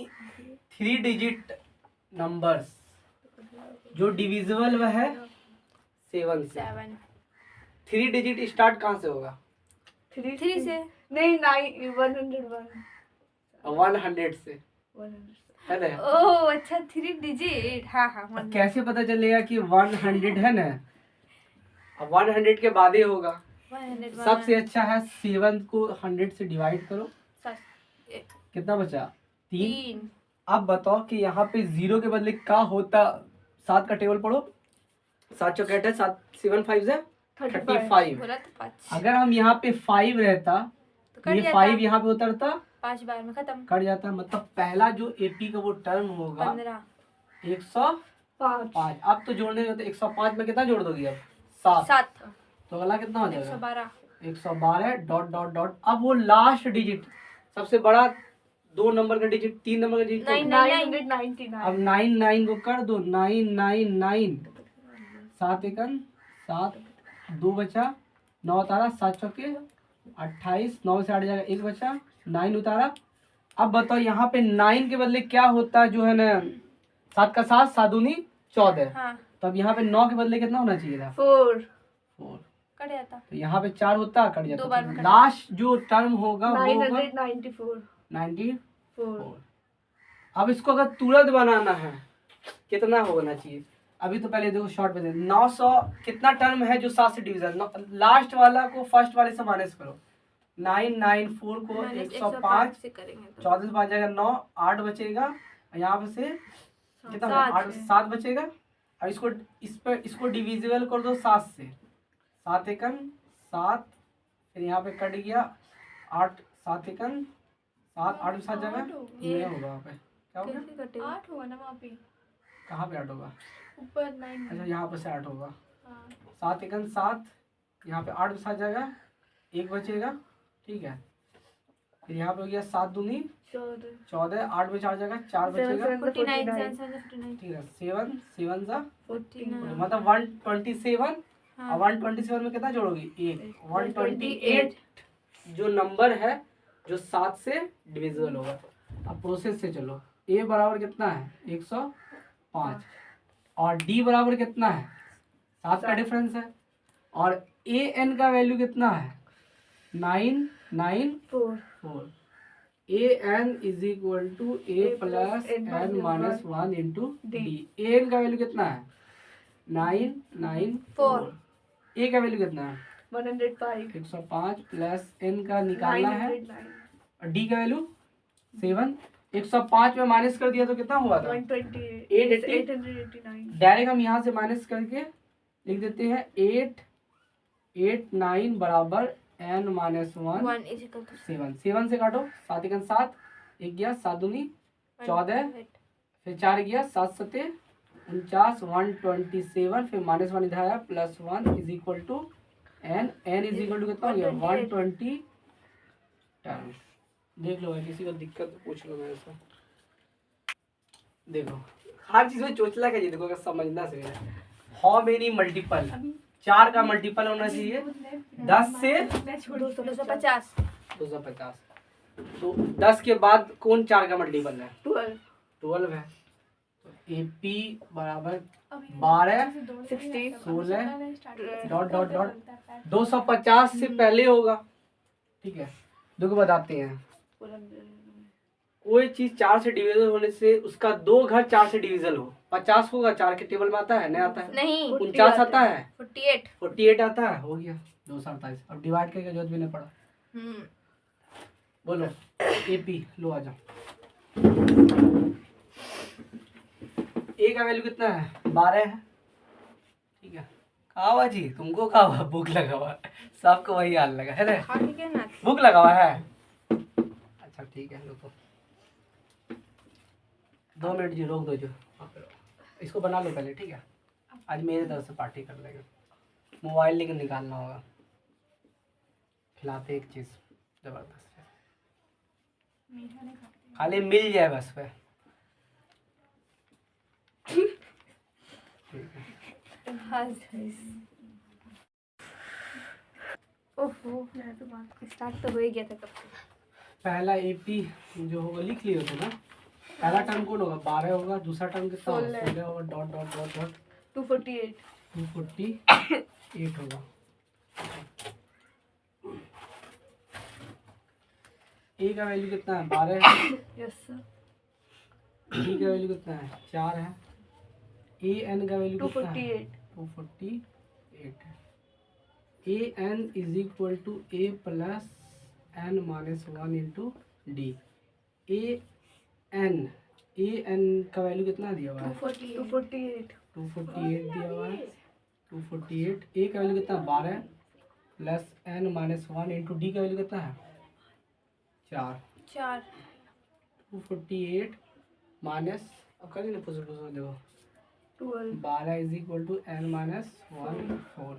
Speaker 1: 3 डिजिट नंबर्स जो डिविजिबल वह है 7 से।
Speaker 3: 7
Speaker 1: 3 डिजिट स्टार्ट कहाँ से होगा?
Speaker 2: 3
Speaker 3: से
Speaker 2: नहीं 9 101
Speaker 1: 100 से,
Speaker 2: 100
Speaker 1: है ना?
Speaker 3: ओह अच्छा 3 डिजिट। हाँ हाँ
Speaker 1: अब कैसे पता चलेगा कि 100 है ना? अब 100 के बाद ही होगा।
Speaker 3: 100
Speaker 1: सबसे अच्छा है 7 को 100 से डिवाइड करो, कितना बचा? 3।
Speaker 3: 3
Speaker 1: अब बताओ कि यहाँ पे 0 के बदले क्या होता? 7 का टेबल पढ़ो, 7 चौके 8 है, 7 7 5 है 35।
Speaker 3: बोला तो 5
Speaker 1: अगर हम यहाँ पे 5 रहता
Speaker 3: तो
Speaker 1: तो
Speaker 3: कट
Speaker 1: ये
Speaker 3: जाता।
Speaker 1: 5 यहाँ पे उतरता,
Speaker 3: 5 बार में खत्म।
Speaker 1: कट जाता। मतलब पहला जो एपी का वो टर्म होगा
Speaker 3: 15
Speaker 1: 105। अब तो जोड़ने में तो 105 में कितना जोड़ दोगी? अब 7।
Speaker 3: 7
Speaker 1: तो अगला कितना हो जाएगा?
Speaker 3: 112
Speaker 1: 112 डॉट डॉट डॉट। अब वो लास्ट डिजिट सबसे बड़ा 2 नंबर का डिजिट 3 नंबर का डिजिट
Speaker 2: 999
Speaker 1: अब 99 को कर दो, 999 7 एकन 7 2 बचा, 9 उतारा, 7 चौके 28, 9 से 8 जाएगा 1 बचा, 9 उतारा। अब बताओ यहाँ पे 9 के बदले क्या होता है जो है ना? 7 का 7 7 दूनी 14।
Speaker 3: हाँ
Speaker 1: तो अब यहाँ पे 9 के बदले कितना होना चाहिए था?
Speaker 2: 4
Speaker 1: 4।
Speaker 3: कट जाता।
Speaker 1: तो यहाँ पे 4 होता, कट
Speaker 3: दो बार में
Speaker 1: जाता।
Speaker 3: कट
Speaker 1: लास्ट जो टर्म होगा वो होगा
Speaker 2: 994
Speaker 1: 94। अब इसको अगर तुरंत बनाना है कितना होना चाहिए? अभी तो पहले देखो शॉर्ट में 900 कितना टर्म है जो 7 से डिविजन, लास्ट वाला को फर्स्ट वाले से माइनस करो। 994 को
Speaker 3: माइनस
Speaker 1: 105
Speaker 3: से करेंगे तो
Speaker 1: 14 बच जाएगा 9, 8 बचेगा यहाँ पे से कितना होगा? 8 7 बचेगा। अब इसको डिविजिबल कर दो 7 से, 7 एकम 7, फिर यहाँ पे कट गया 8, 7 एकम 7, 8 7 जगह नहीं होगा वहाँ पे, क्या होगा?
Speaker 3: कैसे कटेगा?
Speaker 2: 8 हुआ ना वहाँ पे,
Speaker 1: कहाँ पे 8 होगा?
Speaker 2: ऊपर 9।
Speaker 1: अच्छा यहाँ पे से 8 होगा।
Speaker 2: हाँ
Speaker 1: 7 एकम 7, यहाँ पे 8 7 जगह 1 बचेगा, ठीक है। फिर यहाँ पे हो गया 7 दूनी 14, 8 में 4 जगह 4 बचेगा,
Speaker 3: 49 49
Speaker 1: ठीक है। 7 7 सा
Speaker 2: 49
Speaker 1: मतलब 127।
Speaker 3: हाँ।
Speaker 1: और 127 में कितना जोड़ोगे? 1 128 जो नंबर है जो 7 से डिविजिबल होगा। अब प्रोसेस से चलो, a बराबर कितना है? 105 और d बराबर कितना है? 7 का डिफरेंस है। और a n का वैल्यू कितना है? 994। a n is equal to a plus n minus 1 into d. a n का वैल्यू कितना है? 994। a का वैल्यू कितना है?
Speaker 2: 105
Speaker 1: 105 प्लस n का निकालना है
Speaker 2: 909
Speaker 1: और d का वैल्यू 7। 105 में माइनस कर दिया तो कितना हुआ था?
Speaker 2: 128
Speaker 1: 889।
Speaker 2: 889
Speaker 1: डायरेक्ट हम यहाँ से माइनस करके लिख देते हैं 889 बराबर n minus 1
Speaker 3: 1 is equal to
Speaker 1: 7। 7 से काटो, 7 एकम 7, 1 गया 7 दूनी 14, फिर 4 गया 7 सते 49, 127, फिर माइनस 1 इधर आया plus 1 is equal to n is equal to कितना हो गया? 120 टर्म। देख लो, किसी को दिक्कत तो पूछ लो मेरे से। देखो हर चीज में चोचला का ये देखो, अगर समझना से हाउ मेनी मल्टीपल, 4 का मल्टीपल होना चाहिए 10 से
Speaker 3: 250
Speaker 1: 250। तो 10 के बाद कौन 4 का मल्टीपल है? 12 है। तो AP बराबर 12
Speaker 2: 60
Speaker 1: 16 डॉट डॉट डॉट 250 से पहले होगा, ठीक है। देखो बताते हैं, कोई चीज 4 से डिविजल होने से उसका 2 घर 4 से डिविजल हो, 50 होगा। 4 के टेबल में आता है, नहीं आता है?
Speaker 3: नहीं
Speaker 1: 49 आता है,
Speaker 3: 48
Speaker 1: आता है, हो गया 248। अब डिवाइड करके जरूरत भी नहीं पड़ा। बोलो AP लो आ जाओ। A का वैल्यू कितना है? 12 है, ठीक है। कहा हुआ जी तुमको, कहा हुआ भूख लगा हुआ है, सबको वही हाल लगा है ना,
Speaker 3: ठीक है ना।
Speaker 1: भूख लगा हुआ है। अच्छा ठीक है, रुको 2 मिनट जी, रोक दो जो। इसको बना लो पहले, ठीक है। आज मेरे तरफ से पार्टी कर लेंगे। मोबाइल लेकर निकालना होगा, खिलाते एक चीज़ जबरदस्त, खाली मिल जाए बस पे।
Speaker 3: ओहो स्टार्ट तो हो ही गया था कब से।
Speaker 1: पहला AP जो होगा लिख लिए होते ना। पहला टर्म कौन होगा? 12 होगा। दूसरा टर्म कितना होगा? 16 होगा। डॉट डॉट डॉट डॉट
Speaker 2: 248
Speaker 1: 248 होगा। A का वैल्यू कितना है? 12 है।
Speaker 2: Yes sir.
Speaker 1: D का वैल्यू कितना है? 4 है। AN का वैल्यू कितना है? 248 है। AN is equal to A plus n minus 1 into d. AN का वैल्यू कितना दिया हुआ है?
Speaker 2: 248
Speaker 1: 248 दिया हुआ है। 248। A का वैल्यू कितना? 12 plus n minus 1 into D का वैल्यू कितना है? 4। 248 माइनस, अब कर लेना पुसो देखो, 12 is equal to n minus 1 4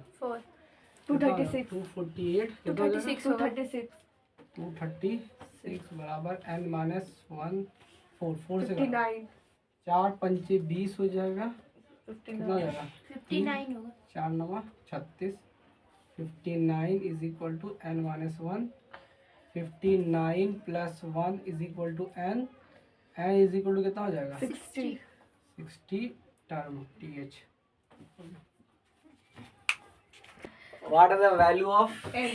Speaker 2: 236
Speaker 1: 248 236 बराबर n माइनस 1 4 से
Speaker 2: 59
Speaker 1: 4 पंचे 20 हो जाएगा। कितना हो
Speaker 2: 59
Speaker 1: जाएगा?
Speaker 3: 59 होगा।
Speaker 1: 4 9 36। 59 is equal to n minus 1। 59 plus 1 is equal to n is equal to कितना हो जाएगा?
Speaker 2: 60
Speaker 1: 60 term TH। What are the value of
Speaker 2: n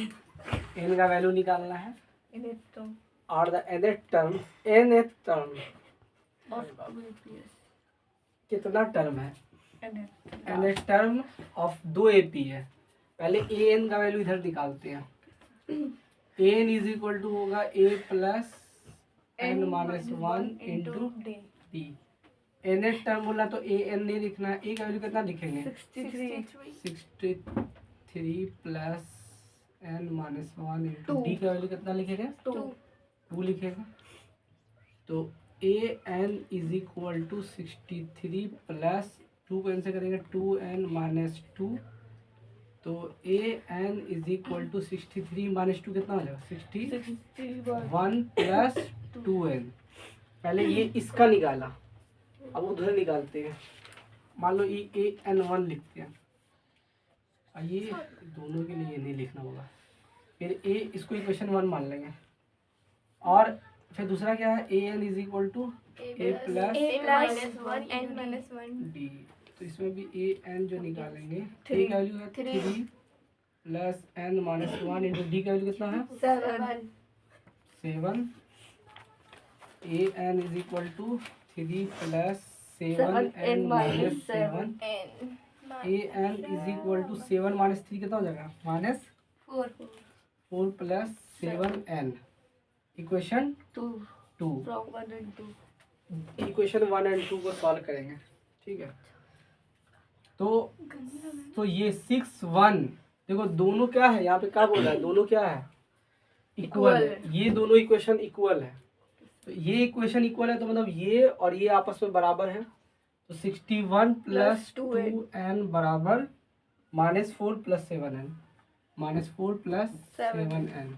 Speaker 1: n का वैल्यू निकालना है
Speaker 2: nth term
Speaker 1: और the nth term
Speaker 2: of 2 APS
Speaker 1: कितना टर्म है
Speaker 2: nth
Speaker 1: nth term of 2 AP है। पहले an का वैल्यू इधर निकालते हैं। an इज इक्वल टू होगा a plus n minus 1 into
Speaker 2: d
Speaker 1: d। nth term बोला तो an नहीं लिखना है, a का वैल्यू कितना लिखेंगे
Speaker 2: 63
Speaker 1: 63 plus n minus 1 into
Speaker 2: Two.
Speaker 1: d का वैल्यू कितना लिखेंगे
Speaker 2: 2
Speaker 1: 2 लिखेगा। तो an is equal to 63 plus 2 को n से करेंगे 2n माइनस 2। तो an is equal to 63 minus 2 कितना हो जाएगा 61 प्लस 2n। पहले ये इसका निकाला, अब उधर निकालते हैं। मान लो ये an1 लिखते हैं, और ये दोनों के लिए ये नहीं लिखना होगा। फिर a इसको इक्वेशन 1 मान लेंगे, और फिर दूसरा क्या है an is equal to a plus
Speaker 3: -1 n -1
Speaker 1: d। तो इसमें भी an जो निकालेंगे a
Speaker 2: Three.
Speaker 1: का वैल्यू है 3 plus n minus 1 into d का वैल्यू कितना है
Speaker 2: 7
Speaker 1: 7। an is equal to 3 plus 7
Speaker 2: 7n
Speaker 1: n minus
Speaker 2: minus
Speaker 1: 7।
Speaker 3: n
Speaker 1: an is equal to 7 minus 3 कितना हो जाएगा minus 4 plus 7n। Equation
Speaker 2: 2
Speaker 1: 2।
Speaker 2: from 1 and 2
Speaker 1: equation 1 and 2 को solve करेंगे, ठीक है। तो ये 6 1 देखो दोनों क्या है, यहाँ पे क्या बोल रहा है, दोनों क्या है इक्वल है। ये दोनों इक्वेशन इक्वल है। तो ये इक्वेशन इक्वल है तो मतलब ये और ये आपस में बराबर है। तो 61 प्लस 2n बराबर -4 प्लस 7n, -4 प्लस 7n,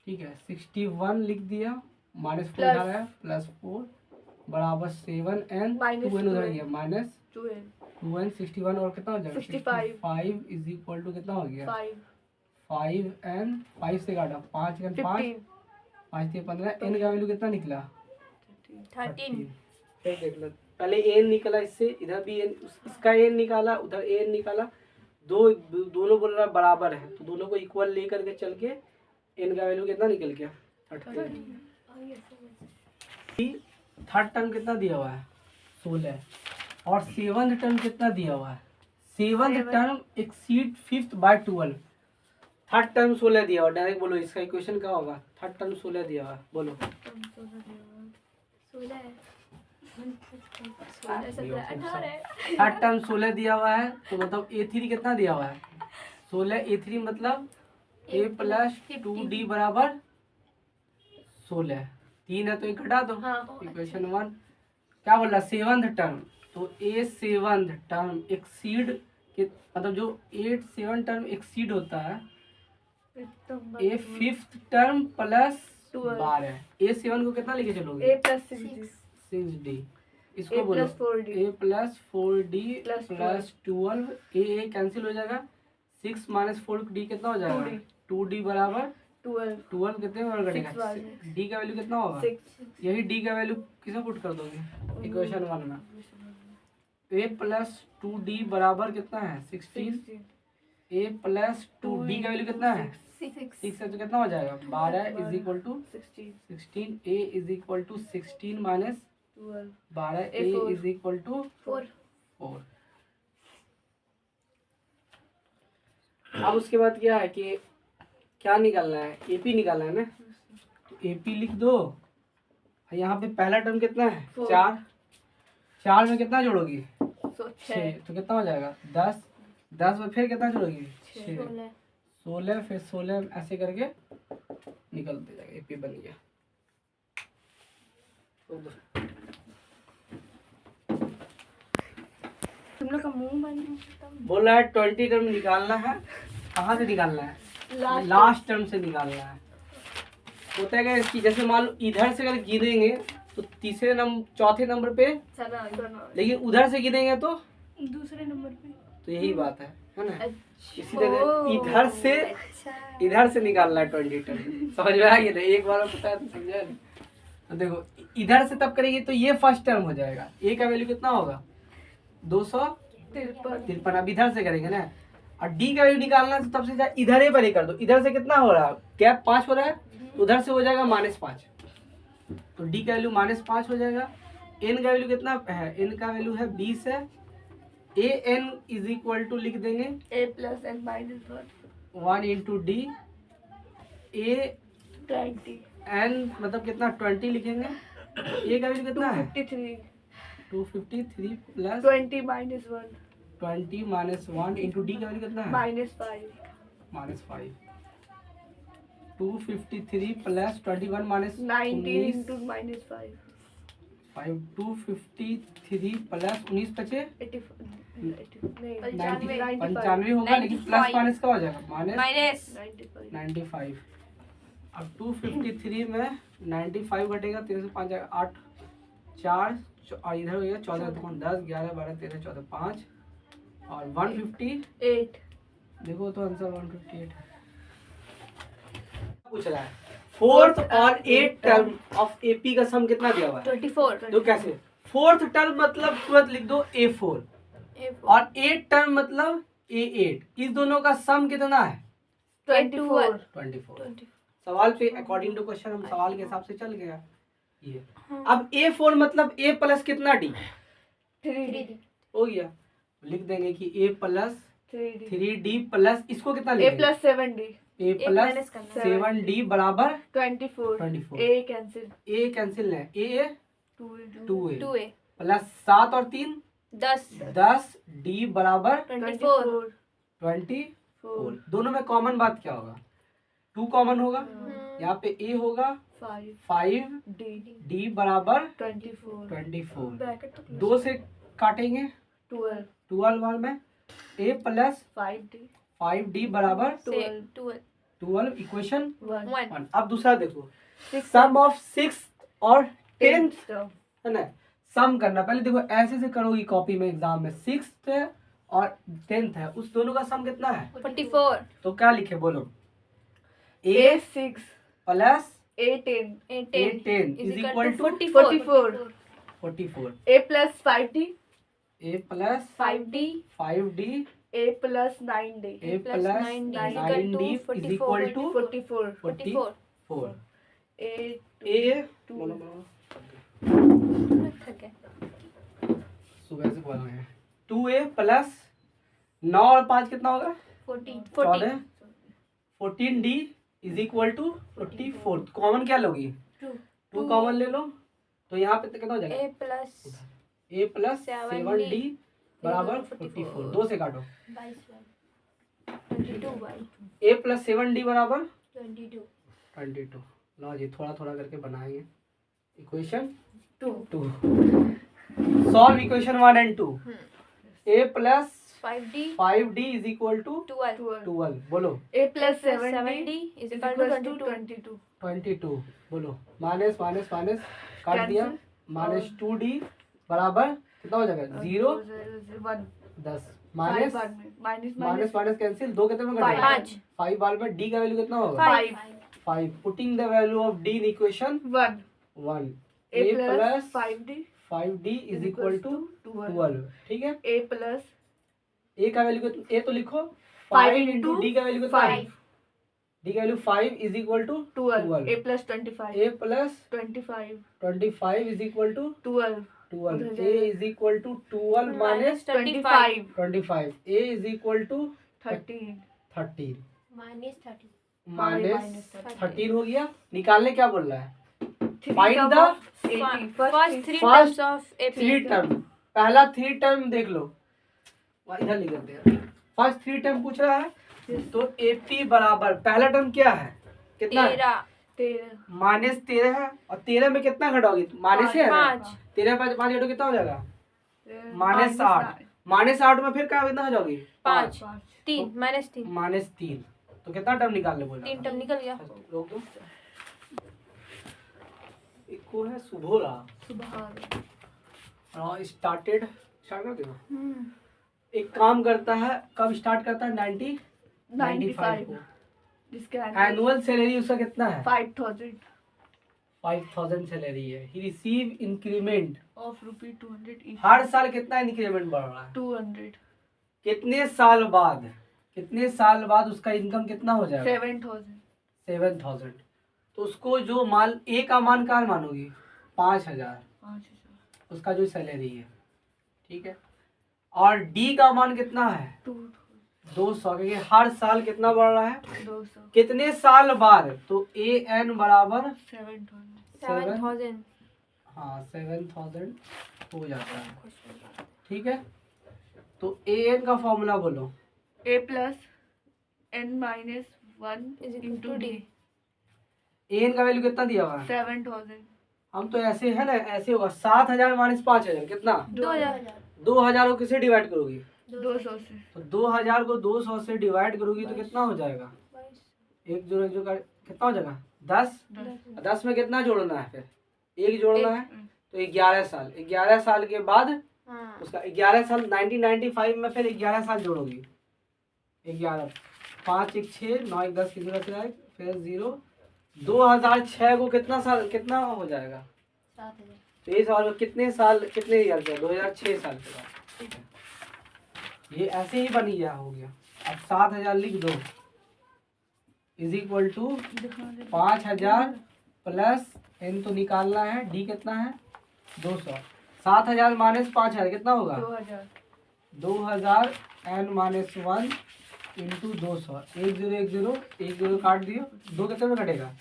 Speaker 1: ठीक है। 61 लिख दिया, -4
Speaker 2: Plus.
Speaker 1: इधर है, +4 बराबर 7n,
Speaker 2: Minus
Speaker 1: 2n उधर
Speaker 2: 2n.
Speaker 1: गया माइनस
Speaker 2: 2n
Speaker 1: 2n 61 और कितना हो जाएगा
Speaker 2: 65.
Speaker 1: 5 इज इक्वल टू कितना हो गया
Speaker 2: 5
Speaker 1: 5n, 5 से काटा 5 5
Speaker 2: 15
Speaker 1: 5 से 15, n का वैल्यू कितना निकला
Speaker 3: 13
Speaker 1: फिर देख लो, पहले n निकला, इससे इधर भी n, इसका n निकाला, उधर n निकाला, दोनों बोल रहा बराबर है तो दोनों को इक्वल लेकर के चल के n का वैल्यू कितना निकल गया 13। थर्ड टर्म कितना दिया हुआ है 16, और सेवंथ टर्म कितना दिया हुआ है, seventh term exceed 5th by 12। Third term 16 दिया हुआ, डायरेक्ट बोलो इसका इक्वेशन क्या होगा। थर्ड टर्म 16 दिया हुआ है, बोलो थर्ड टर्म 16 दिया हुआ है तो मतलब a3 कितना दिया हुआ है 16। a3 मतलब a प्लस 2d बराबर 16, 3 है तो एक घटा दो, इक्वेशन 1। क्या बोल रहा सेवंथ टर्म, तो ए सेवंथ टर्म एक्सीड के मतलब जो 8 7 टर्म एक्सीड होता है ए 5th टर्म प्लस 12। ए 7 को कितना लेके चलोगे
Speaker 2: a plus 6d
Speaker 1: 6d, इसको
Speaker 2: a
Speaker 1: बोलो
Speaker 2: plus 4d
Speaker 1: a plus 4d
Speaker 2: Plus
Speaker 1: plus 12, A cancel हो जाएगा, 6 माइनस 4d कितना हो जाएगा
Speaker 2: 2d
Speaker 1: 2d बराबर
Speaker 2: 12
Speaker 1: 12 कितने में घटेगा
Speaker 2: 6
Speaker 1: d का वैल्यू कितना होगा
Speaker 2: 6
Speaker 1: यही d का वैल्यू किसे पुट कर दोगे इक्वेशन 1 में। a प्लस 2d बराबर कितना है 16, a प्लस 2d का वैल्यू कितना है 6 है तो कितना हो जाएगा 12 is equal to 16, a is equal to 16 minus 12, a is equal to 4। अब उसके बाद क्या है कि क्या निकालना है एपी निकालना है ना, तो एपी लिख दो। यहाँ पे पहला टर्म कितना है 4, 4 में कितना जोड़ोगी 6, तो कितना हो जाएगा 10, 10 में फिर कितना जोड़ोगी 6, 16, फिर 16 ऐसे करके निकलते जाएगा, एपी बन गया।
Speaker 3: तुम लोग का मुंह बंद
Speaker 1: बोल रहा है 20 टर्म निकालना है, कहाँ से निकालना है लास्ट टर्म से निकालना है। होता है क्या कि जैसे मान लो इधर से अगर गिनेंगे तो तीसरे नंबर चौथे नंबर पे, लेकिन उधर से गिनेंगे तो
Speaker 3: दूसरे नंबर पे।
Speaker 1: तो यही बात है ना। इसी तरह इधर से निकालना है 20 टर्म, समझ में आ गया ना, एक बार पता है तो समझा नहीं। तो देखो इधर से तब करेंगे तो ये फर्स्ट टर्म हो जाएगा, ए का वैल्यू कितना होगा 253। अब इधर से करेंगे ना और डी का वैल्यू निकालना है तो तब से जा इधर ही पहले कर दो। इधर से कितना हो रहा है, गैप 5 हो रहा है, उधर से हो जाएगा -5, तो डी का वैल्यू -5 हो जाएगा। एन का वैल्यू कितना है, एन का वैल्यू है 20 है। A N is equal to लिख देंगे
Speaker 2: A plus n minus 1.
Speaker 1: 1 into D, a
Speaker 2: 20.
Speaker 1: N मतलब कितना 20 लिखेंगे। ए का वैल्यू कितना है
Speaker 2: 253.
Speaker 1: 253 प्लस
Speaker 2: 20 minus 1.
Speaker 1: 20 -1 इंटू डी का वैल्यू कितना है
Speaker 2: -5.
Speaker 1: -5। 253 प्लस 21 माइनस
Speaker 2: 19 into -5.
Speaker 1: 253 प्लस 19 बचे
Speaker 2: 95.
Speaker 1: 95 होगा, लेकिन प्लस
Speaker 3: 95
Speaker 1: माइनस का हो जाएगा माइनस
Speaker 3: माइनस
Speaker 2: 95.
Speaker 1: 95। अब 253 में 95 घटेगा, 3 से 5 जाएगा 8, 4 और इधर हो गया 14, 10, 11, 12, 13, 14, 5 और 158।
Speaker 2: 8.
Speaker 1: देखो तो आंसर 158 है। पूछ रहा है फोर्थ और एट टर्म ऑफ एपी का सम कितना दिया हुआ है।
Speaker 3: 24
Speaker 1: तो कैसे, फोर्थ टर्म मतलब तुरंत लिख दो A4 और एट टर्म मतलब A8, इस दोनों का सम कितना है
Speaker 2: 24.
Speaker 1: 24। सवाल पे अकॉर्डिंग टू क्वेश्चन हम सवाल के हिसाब से चल गया ये। अब A4 मतलब A प्लस कितना D
Speaker 2: 3D.
Speaker 1: हो गया, लिख देंगे कि A plus
Speaker 2: 3D.
Speaker 1: 3D plus इसको कितना
Speaker 2: A
Speaker 1: लिखेंगे
Speaker 2: plus 7D.
Speaker 1: A
Speaker 3: एक
Speaker 1: प्लस
Speaker 3: माइनस करना
Speaker 1: 7D बराबर
Speaker 2: 24.
Speaker 1: 24।
Speaker 2: A cancel.
Speaker 1: A कैंसिल है, A
Speaker 2: 2.
Speaker 1: 2A
Speaker 3: 2a
Speaker 1: प्लस 7 और 3
Speaker 3: 10
Speaker 1: 10 D बराबर
Speaker 3: 24
Speaker 1: 24।
Speaker 2: 4.
Speaker 1: दोनों में कॉमन बात क्या होगा, 2 कॉमन होगा, यहाँ पे A होगा
Speaker 2: 5.
Speaker 1: 5
Speaker 2: D.
Speaker 1: D बराबर
Speaker 2: 24.
Speaker 1: 24।
Speaker 2: Bracket तो
Speaker 1: 2 से काटेंगे
Speaker 2: 12.
Speaker 1: 12 में A प्लस
Speaker 2: 5D.
Speaker 1: 5D बराबर
Speaker 2: 12.
Speaker 1: 12 इक्वेशन
Speaker 2: 1.
Speaker 1: 1। अब दूसरा देखो,
Speaker 2: 6.
Speaker 1: सम ऑफ 6 और 10th
Speaker 2: term.
Speaker 1: है ना, सम करना। पहले देखो ऐसे से करोगी कॉपी में एग्जाम में, 6th है और 10th है, उस दोनों का सम कितना है
Speaker 3: 44
Speaker 1: तो क्या लिखे बोलो, A
Speaker 2: A 6.
Speaker 1: Plus
Speaker 2: A 10.
Speaker 1: A10
Speaker 3: is
Speaker 1: is
Speaker 3: equal
Speaker 1: equal
Speaker 3: to
Speaker 1: to
Speaker 2: 44.
Speaker 1: 44।
Speaker 2: A plus 5D.
Speaker 1: A plus
Speaker 3: 5d
Speaker 1: 5D
Speaker 2: A plus 9D.
Speaker 1: A
Speaker 3: plus
Speaker 1: plus
Speaker 3: 9D
Speaker 1: 9D is equal to
Speaker 2: 44.
Speaker 3: 44
Speaker 1: 44।
Speaker 2: A
Speaker 1: A
Speaker 2: 2.
Speaker 3: ठीक है
Speaker 1: सुबह से बोल रहे हैं 2A plus 9 और 5 कितना होगा
Speaker 3: 14
Speaker 1: 14। 14D is equal to 44। Common क्या लोगी 2 कॉमन ले लो, तो यहाँ पे कितना हो जाएगा
Speaker 3: a plus
Speaker 1: A plus
Speaker 3: 7D
Speaker 1: 7D बराबर
Speaker 3: 44।
Speaker 1: 44। 2 से काटो
Speaker 3: 22 by
Speaker 1: A प्लस 7D बराबर
Speaker 3: 22
Speaker 1: 22। लो जी थोड़ा थोड़ा करके बनाएंगे equation
Speaker 2: 2.
Speaker 1: 2। Solve equation 1 and 2। A plus
Speaker 3: 5d
Speaker 1: 5D is equal to
Speaker 3: 12
Speaker 1: 12। बोलो
Speaker 2: A plus 7D
Speaker 3: 7d is
Speaker 2: is
Speaker 3: equal to
Speaker 2: equal to
Speaker 3: 22
Speaker 2: 22.
Speaker 1: 22। बोलो माइनस माइनस माइनस काट दिया,
Speaker 2: Cancel.
Speaker 1: माइनस 2D बराबर कितना हो जाएगा 0
Speaker 2: 1.
Speaker 1: 10 minus
Speaker 2: minus
Speaker 1: minus minus cancel, 2 कितने में घटेगा
Speaker 3: 5
Speaker 1: 5 बार में D का वैल्यू कितना होगा
Speaker 3: 5
Speaker 1: 5। Putting the value of D in equation
Speaker 2: 1.
Speaker 1: 1।
Speaker 2: A
Speaker 1: A
Speaker 2: plus
Speaker 1: plus
Speaker 2: 5D
Speaker 1: 5D is equal to 12। ठीक है,
Speaker 2: A plus
Speaker 1: A का वैल्यू कितना, A तो लिखो
Speaker 2: 5
Speaker 1: 5 इंटू
Speaker 2: into
Speaker 1: D का वैल्यू कितना है
Speaker 2: 5.
Speaker 1: D का value 5 is equal to
Speaker 2: 12. A plus 25.
Speaker 1: A plus
Speaker 2: 25.
Speaker 1: 25 is equal to
Speaker 2: 12.
Speaker 1: 12। A is equal to 12 minus
Speaker 2: 25.
Speaker 1: 25। A is equal to
Speaker 2: 13.
Speaker 1: 13
Speaker 3: -30
Speaker 1: minus 13 हो गया। निकालने क्या बोल रहा है,
Speaker 2: Three
Speaker 1: Find
Speaker 2: term
Speaker 1: the
Speaker 2: of 80.
Speaker 3: first three
Speaker 1: First
Speaker 3: terms of AP
Speaker 1: 3 term. पहला 3 term देख लो, वहाँ इधर लिख देते हैं। फर्स्ट 3 टर्म पूछ रहा है, तो AP बराबर पहला टर्म क्या है कितना है
Speaker 3: 13
Speaker 1: -13 है, और 13 में कितना घटाओगी माइनस है
Speaker 3: 5
Speaker 1: 13 5 5 घटो कितना हो जाएगा
Speaker 2: minus
Speaker 1: -8। -8 में फिर क्या कितना हो जाओगी
Speaker 3: 5 3 -3
Speaker 1: -3। तो कितना टर्म निकालने बोला
Speaker 3: 3 टर्म निकल गया
Speaker 1: रोक दो। एक को है सुभोरा
Speaker 2: सुबह.
Speaker 1: और स्टार्टेड स्टार्ट कर देना। एक काम करता है, कब स्टार्ट करता है 95 को।
Speaker 2: जिसका
Speaker 1: एनुअल सैलरी उसका कितना है
Speaker 2: 5,000
Speaker 1: 5000 सैलरी है। He receive increment
Speaker 2: of rupee 200 each.
Speaker 1: हर साल कितना इंक्रीमेंट बढ़ रहा है
Speaker 2: 200.
Speaker 1: कितने साल बाद कितने साल बाद उसका इनकम कितना हो जाएगा?
Speaker 2: 7,000।
Speaker 1: 7,000। तो उसको जो मान ए का मान क्या मानोगी? 5,000
Speaker 2: 5,000।
Speaker 1: उसका जो सैलरी है, ठीक है। और डी का मान कितना है? 200, क्योंकि हर साल कितना बढ़ रहा है?
Speaker 2: 200।
Speaker 1: कितने साल बाद? तो ए एन बराबर
Speaker 2: 7,000।
Speaker 3: 7,000।
Speaker 1: हाँ 7,000 हो जाता है, ठीक है। तो ए एन का फॉर्मूला बोलो।
Speaker 2: A plus n minus 1
Speaker 3: Is equal
Speaker 2: into
Speaker 3: to
Speaker 2: D।
Speaker 3: D।
Speaker 1: A n का वैल्यू कितना दिया हुआ है?
Speaker 2: 7,000।
Speaker 1: हम तो ऐसे है ना, ऐसे होगा 7,000 माइनस 5,000 कितना?
Speaker 3: 2,000।
Speaker 1: 2,000 को किसे डिवाइड करोगी?
Speaker 2: 200 से।
Speaker 1: तो 2,000 को 200 से डिवाइड करोगी तो कितना हो जाएगा? एक जो का कितना हो जाएगा? 10। 10 में कितना जोड़ना है? फिर एक जोड़ना है, तो 11 साल। 11 साल के बाद
Speaker 3: हाँ।
Speaker 1: उसका 11 साल 1995 में फिर 11 साल जोड़ोगी। 11 5 1 6 9 1 10 कितना बच रहा है? फिर 0। 2006 को कितना साल कितना हो जाएगा?
Speaker 3: 7,000।
Speaker 1: तो ये सवाल में कितने साल कितने ईयर का? 2006 साल के बाद, ठीक है। ये ऐसे ही बन गया, हो गया। अब 7,000 लिख दो is equal to 5,000 plus n तो निकालना है, डी कितना है? 200। 7,000 माइनस 5,000 कितना होगा?
Speaker 2: 2,000।
Speaker 1: 2,000 एन माइनस 1 इंटू 200। 1 0 1 0 1 0 काट दियो। 2 कितने में कटेगा?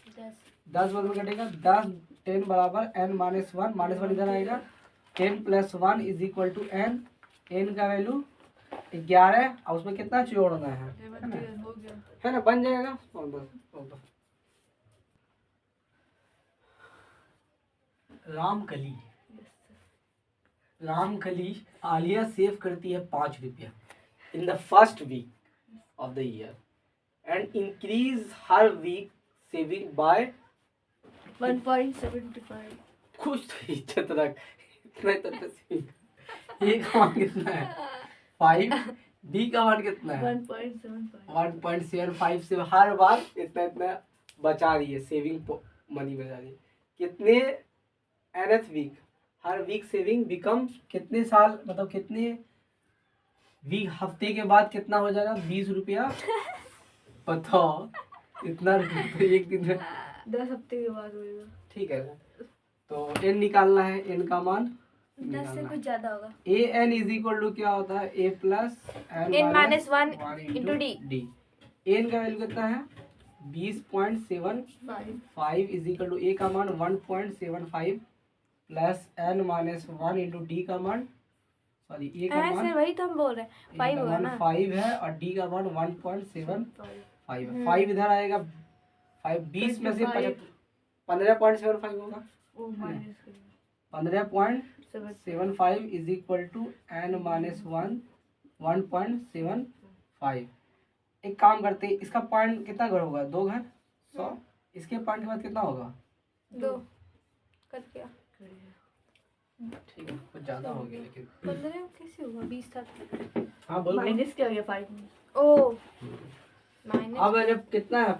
Speaker 1: 10 वर्ग में कटेगा। 10 10 बराबर एन माइनस 1, माइनस 1 इधर आएगा। 10 plus 1 is equal to n. N का वैल्यू 11 और उसमें कितना जोड़ना है ना?
Speaker 2: हो गया।
Speaker 1: है ना, बन जाएगा। और बस रामकली। रामकली आलिया सेव करती है 5 रुपया in the first week of the year and increase her week saving by
Speaker 2: 1.75।
Speaker 1: कुछ तो इज्जत रख। इतना तो ए का मान कितना है? 5। डी का मान कितना है?
Speaker 2: 1.75।
Speaker 1: 1.75 से हर बार इतना इतना बचा रही है, सेविंग मनी बचा रही है। कितने nth वीक? हर वीक सेविंग बिकम कितने साल, मतलब कितने वीक हफ्ते के बाद कितना हो जाएगा? 20 रुपया। बताओ इतना रुपया एक दिन में,
Speaker 2: 10 हफ्ते के बाद होएगा।
Speaker 1: ठीक है। तो एन निकालना है, एन का मान
Speaker 3: 10 से कुछ ज्यादा होगा।
Speaker 1: A N is equal to क्या होता है? A plus
Speaker 3: n minus 1 into D।
Speaker 1: D. N का वैल्यू कितना है? 20.75 इज इक्वल टू ए का मान 1.75 plus N minus 1 into D का मान, सॉरी ए का मान,
Speaker 3: सर वही तो हम बोल रहे हैं, 5 होगा ना।
Speaker 1: 5 है और डी का मान 1.75 है। 5 इधर आएगा। 5 20 में से 15.75 होगा।
Speaker 2: वो माइनस करेगा।
Speaker 1: 15.75 is equal to n minus 1.75। एक काम करते हैं, इसका पॉइंट कितना घर होगा? 2 घर 100। इसके पॉइंट के बाद कितना होगा?
Speaker 3: 2 कर दिया।
Speaker 1: ठीक है, कुछ ज्यादा हो गया लेकिन
Speaker 3: 15 कैसे होगा? 20 था।
Speaker 1: हाँ बोलो।
Speaker 2: माइनस क्या हो गया? 5 में।
Speaker 3: ओ माइनस।
Speaker 1: अब जब कितना है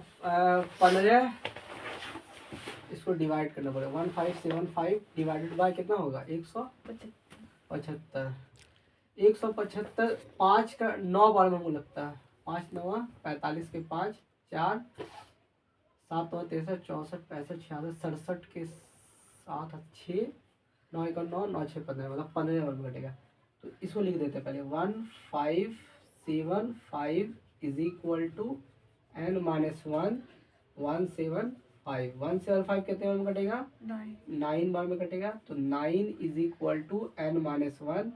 Speaker 1: 15, इसको डिवाइड करना पड़ेगा। 1575 डिवाइडेड बाय कितना होगा? 175। 175 5 का 9 बार में मुझे लगता है। 5 9 45 के 5 4 7 9 63 64 65 66 67 के 7 6 9 1 9 9 6 15, मतलब 15 बार में कटेगा। तो इसको लिख देते हैं पहले। 1575 is equal to n minus 1.175। 175 कितने बार में कटेगा? 9 बार में कटेगा। तो 9 is equal to n minus 1।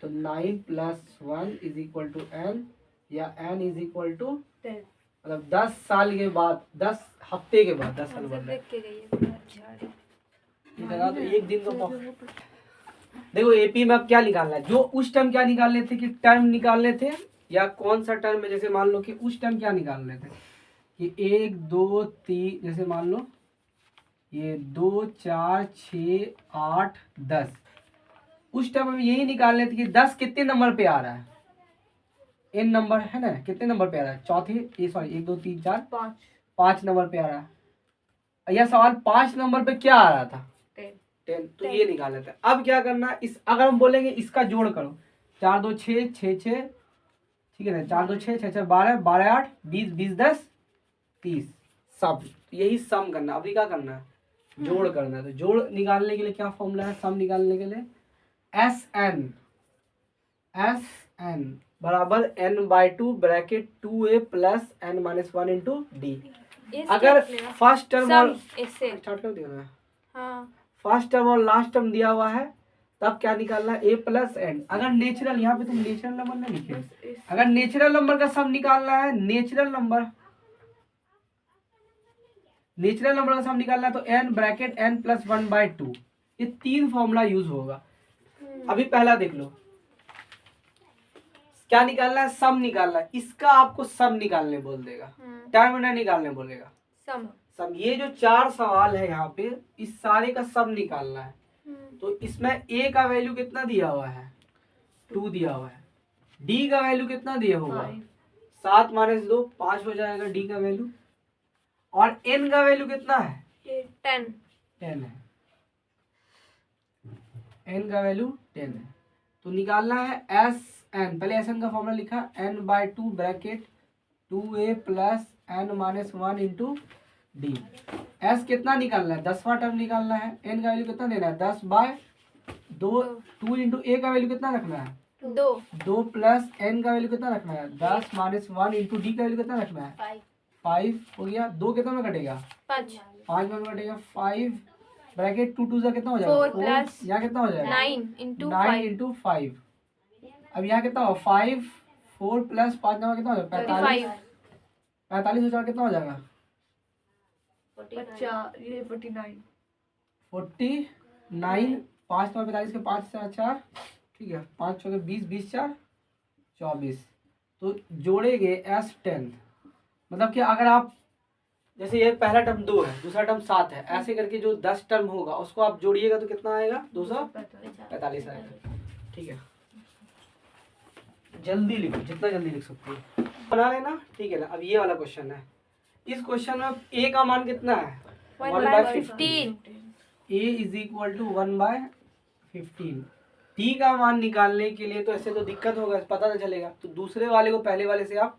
Speaker 1: तो 9 plus 1 is equal to n, या एन इज इक्वल टू
Speaker 2: 10।
Speaker 1: मतलब 10 साल के बाद, 10 हफ्ते के बाद, 10 साल
Speaker 3: आंसर
Speaker 1: बाद
Speaker 3: देख के गई है पूरा। अच्छा
Speaker 1: इतना तो एक दिन तो देखो एपी में अब क्या निकालना है? जो उस टाइम क्या निकालने थे कि टर्म निकालने थे, या कौन सा टर्म है? जैसे मान लो कि उस टाइम क्या निकालने थे कि 1 2 3, जैसे मान लो ये 2 4 6 8 10, उस टाइम हम यही निकालने थे कि 10 कितने नंबर पे आ रहा है? एन नंबर है ना, कितने नंबर पे आ रहा है? चौथे, सॉरी 1 2 3 4 5 नंबर पे आ रहा है। यह सवाल 5 नंबर पे क्या आ रहा था? 10। तो ये निकाल लेते हैं। अब क्या करना है, इस अगर हम बोलेंगे इसका जोड़ करो, 4 2 6 6 6, ठीक है ना, 4 2 6 6 6 12 12 8 20 20 10 30 सम। यही सम करना है। अभी क्या करना है, जोड़ करना है। तो जोड़ निकालने के लिए क्या फॉर्मूला है, सम निकालने के लिए एस एन बराबर n/2 bracket 2a plus n-1 into D.
Speaker 3: ये
Speaker 1: अगर
Speaker 3: step लेना।
Speaker 1: फर्स्ट टर्म और
Speaker 3: सम इससे
Speaker 1: स्टार्ट कर दिया ना,
Speaker 3: हाँ
Speaker 1: फर्स्ट टर्म और लास्ट टर्म दिया हुआ है, तब क्या निकालना है, a प्लस n। अगर नेचुरल, यहाँ पे तुम नेचुरल नंबर नहीं लिखे, अगर नेचुरल नंबर का सम निकालना है, नेचुरल नंबर का सम निकालना है तो n ब्रैकेट n प्लस 1/2, ये 3 फॉर्मूला यूज होगा। अभी पहला देख लो, क्या निकालना है, सम निकालना है। इसका आपको सम निकालने बोल देगा, टर्म नहीं निकालने बोलेगा,
Speaker 3: सम
Speaker 1: सम। ये जो 4 सवाल है यहाँ पे, इस सारे का सम निकालना है। तो इसमें a का वैल्यू कितना दिया हुआ है, 2 दिया हुआ है। d का वैल्यू कितना दिया होगा, 7 - 2 5 हो जाएगा d का वैल्यू। और n का वैल्यू कितना है,
Speaker 3: 10
Speaker 1: 10 है। n का वैल्यू 10 है। तो निकालना है एस एन। पहले एस एन का फॉर्मूला लिखा, n/2 bracket 2a plus n-1 into d. S कितना निकालना है, 10वां टर्म निकालना है। n का वैल्यू कितना देना है, 10/2। 2 इंटू a का वैल्यू कितना रखना है, 2 प्लस n का वैल्यू कितना रखना है, 10-1 इंटू डी का वैल्यू कितना रखना है, 5 हो गया। 2 कितना में कटेगा, 5 में कटेगा। 5 ब्रैकेट 2 2 से कितना हो जाएगा,
Speaker 3: 4 प्लस
Speaker 1: यहाँ कितना हो जाएगा,
Speaker 3: 9
Speaker 1: इंटू 5। अब यहाँ कितना हो, 5 4 प्लस 5 9 कितना हो जाएगा, 45 45 हो जाएगा, कितना हो जाएगा,
Speaker 2: 49
Speaker 1: 49। 5 9 45 के 5 से 4, ठीक है, 5 6 20 20 4 24। तो जोड़ेंगे S10, मतलब कि अगर आप जैसे ये पहला टर्म 2 है, दूसरा टर्म 7 है, ऐसे करके जो 10 टर्म होगा उसको आप जोड़िएगा तो कितना आएगा, 245 आएगा। ठीक है, जल्दी लिखो, जितना जल्दी लिख सकते हो बना लेना, ठीक है ना। अब ये वाला क्वेश्चन है, इस क्वेश्चन में a का मान कितना है,
Speaker 3: 1/15
Speaker 1: a is equal to 1/15। d का मान निकालने के लिए तो ऐसे तो दिक्कत होगा, पता तो चलेगा, तो दूसरे वाले को पहले वाले से आप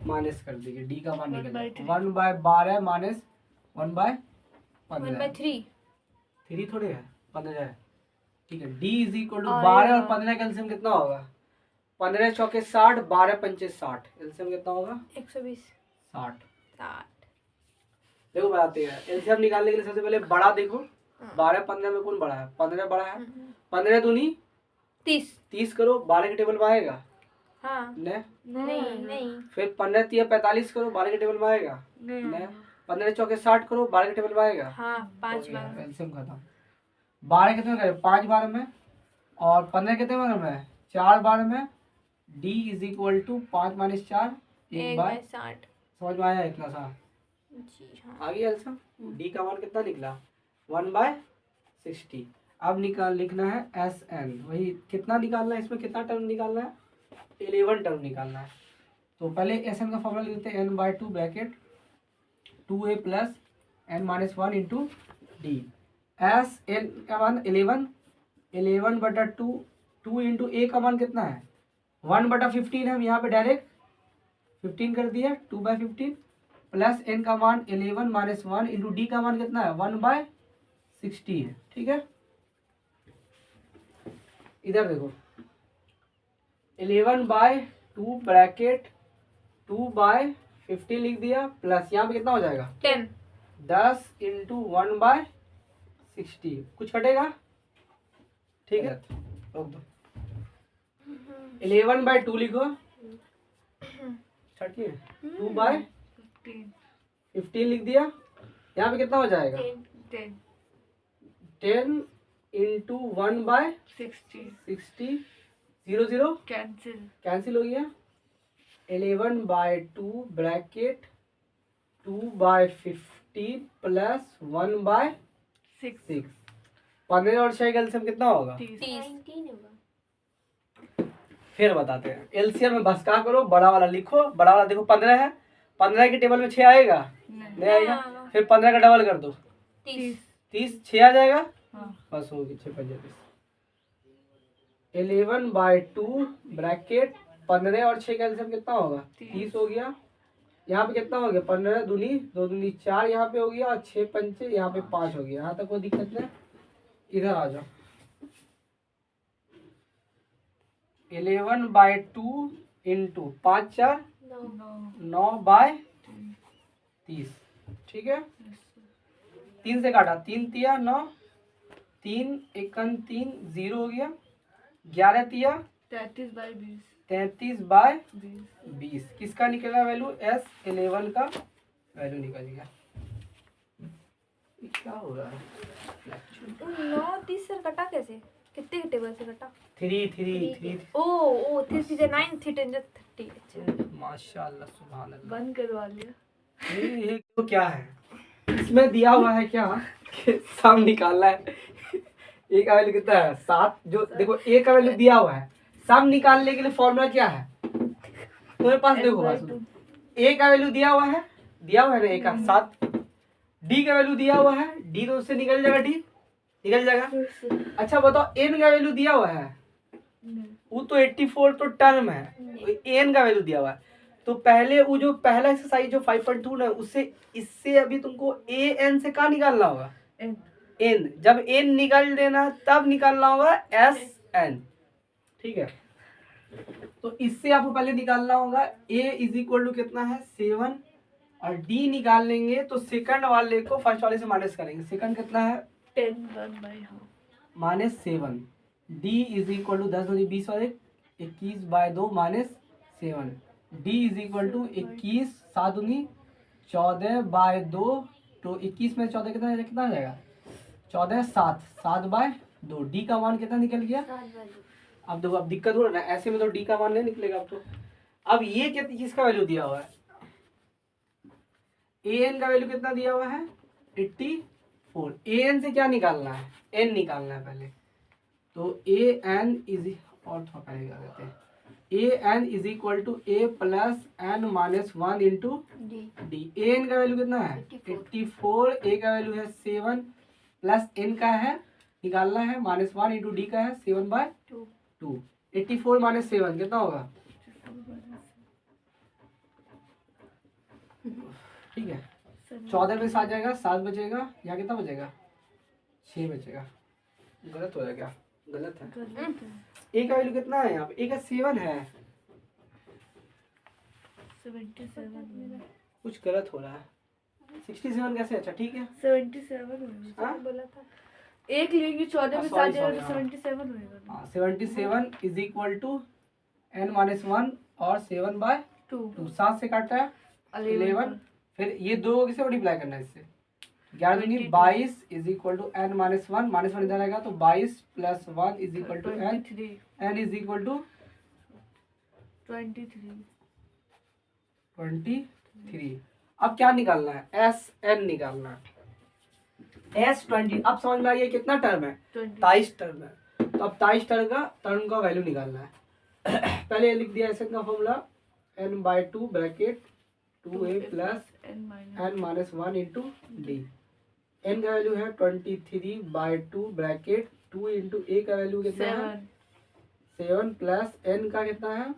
Speaker 1: माइनस कर दीजिए। d का मान निकलेगा 1/12 माइनस 1/15, 3 थोड़े है, 15 है, ठीक है। d इज इक्वल टू 12 और 15 का एलसीएम कितना होगा, 15 चौके 60, 12 पंचे 60, एलसीएम कितना होगा,
Speaker 3: 120
Speaker 1: 60।
Speaker 3: 60
Speaker 1: देखो बताते हैं, एलसीएम निकालने के लिए सबसे पहले बड़ा देखो, 12 15 में कौन बड़ा है, 15 बड़ा है। 15 दूनी 30 करो, 12 के टेबल में आएगा,
Speaker 3: हाँ नहीं
Speaker 1: फिर 15 3 45 करो, 12 के टेबल में आएगा, 15 चौके 60 करो, 12 के टेबल में आएगा,
Speaker 3: हाँ 5 बार
Speaker 1: एलसीएम खत्म। 12 कितने में करे, 5 बार में, और 15 कितने बार में, 4 बार में। d is equal to 5 - 4 1/60। समझ में आया इतना सा,
Speaker 3: जी हाँ।
Speaker 1: आ गया एलसीएम। d का मान कितना निकला, 1/60। अब लिखना है एस एन, वही कितना निकालना है, इसमें कितना टर्म निकालना है, 11 टर्म निकालना है। तो पहले एस एन का फॉर्मूला लिखते हैं, n/2 bracket 2a plus n-1 into d. S n का मान 11/2, 2 इंटू a का मान कितना है, 1/15 है, हम यहाँ पे डायरेक्ट 15 कर दिया, 2/15 प्लस n का मान 11 - 1 इंटू डी का मान कितना है, 1/60 है, ठीक है। इधर देखो, 11/2 ब्रैकेट 2/15 लिख दिया, प्लस यहाँ पे कितना हो जाएगा, 10 इंटू 1/60, कुछ कटेगा, ठीक है, रोक दो। 11/2 लिखो, छठिए 2/15 लिख दिया, यहाँ पे कितना हो जाएगा, 10 इंटू 1/60, 0 0 कैंसिल हो गया। 11/2 ब्रैकेट 2/15 प्लस 1/6, 15 और 6 का एलसीएम कितना होगा,
Speaker 3: 30
Speaker 1: फिर बताते हैं। एलसीएम में बस क्या करो, बड़ा वाला लिखो, बड़ा वाला देखो 15 है, 15 के टेबल में 6 आएगा, नहीं आएगा, फिर 15 का डबल कर दो, 30 6 आ जाएगा, बस होगी 6 5 30। 11/2 ब्रैकेट 15 और 6 का एलसीएम कितना होगा? 30 हो गया। यहाँ पे कितना हो गया? 15 दूनी 2 दूनी 4 यहाँ पे हो गया और 6 पंचे यहाँ पे 5 हो गया। यहाँ तक कोई दिक्कत नहीं। इधर आ जाओ। 11/2 इंटू 5 4 9/30। ठीक है, 3 से काटा, 3 तिया 9, 3 एकन 3 0 हो गया। 11 तिया
Speaker 2: 33/20
Speaker 1: 33/20। किसका निकला वैल्यू? S11 का वैल्यू निकल गया। ये क्या हो रहा है?
Speaker 3: 9 30 से कटा कैसे? कितने के टेबल से कटा?
Speaker 1: 3
Speaker 3: ओ 3 3 9 3 10 30। अच्छा
Speaker 1: माशाल्लाह सुभान अल्लाह।
Speaker 2: बंद करवा लिया।
Speaker 1: ये तो क्या है? इसमें दिया हुआ है क्या कि सम निकालना है। ए का वैल्यू कितना है? 7। जो देखो ए का वैल्यू दिया हुआ है, सम निकालने के लिए फॉर्मूला क्या है तुम्हारे पास? देखो बात सुनो। ए का वैल्यू दिया हुआ है ना, ए का 7। डी का वैल्यू दिया हुआ है, डी तो उससे निकल जाएगा, डी निकल जाएगा। अच्छा बताओ एन का वैल्यू दिया हुआ है, वो तो 84 तो टर्म है, एन का वैल्यू दिया हुआ है। तो पहले वो जो पहला एक्सरसाइज जो 5.2 ना, उससे इससे अभी तुमको ए एन से कहाँ निकालना होगा? एन। जब एन निकाल देना तब निकालना होगा एस एन। ठीक है, तो इससे आपको पहले निकालना होगा ए इज इक्वल टू कितना है? 7 और डी निकाल लेंगे तो सेकंड वाले को फर्स्ट वाले से माइनस करेंगे। सेकंड कितना है?
Speaker 2: 10 1/2
Speaker 1: minus 7। D is equal to 10 दूनी 20 और 21/2 minus 7। D is equal to 21 7 दूनी 14/2। तो 21 में 14 कितना आ जाएगा? 14 7 7/2। डी का मान कितना निकल गया? अब देखो, अब दिक्कत हो रहा है ना, ऐसे में तो डी का मान नहीं निकलेगा अब तो। अब ये किसका वैल्यू दिया हुआ है? ए एन का वैल्यू कितना दिया हुआ है? 84। ए एन से क्या निकालना है? एन निकालना है पहले। तो ए एन इज और थोड़ा पहले क्या कहते हैं, a N is equal to a plus N minus 1 into D. A n का वैल्यू कितना है? 84। ए का वैल्यू है 7 प्लस एन का है निकालना है माइनस 1 इंटू डी का है 7/2। 84 माइनस 7 कितना होगा? ठीक है, 14 में से आ जाएगा 7 बचेगा। यहाँ कितना बचेगा? 6 बचेगा। गलत हो जाएगा, गलत है। ए का वैल्यू कितना है? यहाँ पे ए का 7 है।
Speaker 2: 77
Speaker 1: कुछ गलत हो रहा है। 67 कैसे? अच्छा ठीक है,
Speaker 2: 77
Speaker 1: हाँ?
Speaker 3: बोला था।
Speaker 2: एक लेंगे 14 में
Speaker 1: sorry,
Speaker 2: 7 जाएगा तो
Speaker 1: हाँ।
Speaker 2: 77 होएगा।
Speaker 1: हाँ 77 is equal to n minus 1 और 7/2। 7 से काटा है 11। फिर ये 2 को किसे मल्टीप्लाई करना है? इससे 11 दूनी 22 is equal to n minus 1 minus 1 इधर आएगा तो 22 plus 1 is equal to n.
Speaker 2: 23
Speaker 1: n is equal to 23। अब क्या निकालना है? एस एन निकालना है। एस 20। अब समझ में आ गया कितना टर्म है? 23 टर्म है। तो अब 23 टर्म का वैल्यू निकालना है। पहले लिख दिया एस एन का formula n/2 bracket 2a plus n minus 1 into d. N का वैल्यू है 23/2 ब्रैकेट 2 इंटू ए का वैल्यू कितना है? 7 प्लस एन का कितना है?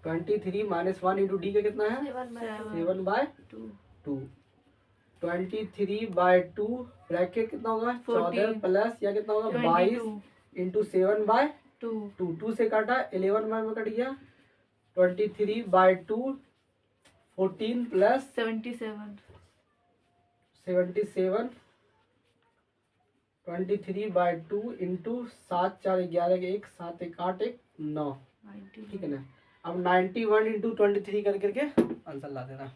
Speaker 1: 23 माइनस 1 इंटू डी का कितना है? 7/2। 23/2 ब्रैकेट कितना होगा? 14 प्लस या कितना होगा? 22 इंटू 7/2। 2 से काटा 11 में कट गया। 23/2 14 प्लस
Speaker 2: 77
Speaker 1: 77। 23/2 इंटू 7 4 11 के 1 7 1 8 1 9। ठीक है ना? अब 91 इंटू 23 कर करके आंसर ला देना।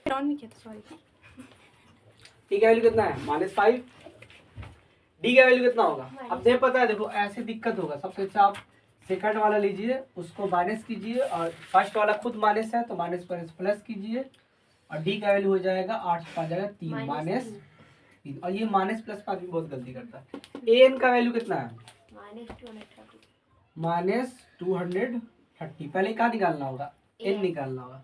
Speaker 3: नहीं किया था, सॉरी।
Speaker 1: टी का वैल्यू कितना है? -5। डी का वैल्यू कितना होगा? अब नहीं पता है, देखो ऐसे दिक्कत होगा। सबसे अच्छा आप सेकंड वाला लीजिए, उसको माइनस कीजिए, और फर्स्ट वाला खुद माइनस है तो माइनस पर प्लस कीजिए, और डी का वैल्यू हो जाएगा 8 5 जाएगा 3 माइनस 3। और ये माइनस प्लस पर भी बहुत गलती करता है। ए एन का वैल्यू कितना है? -230। पहले क्या निकालना होगा? एन निकालना होगा।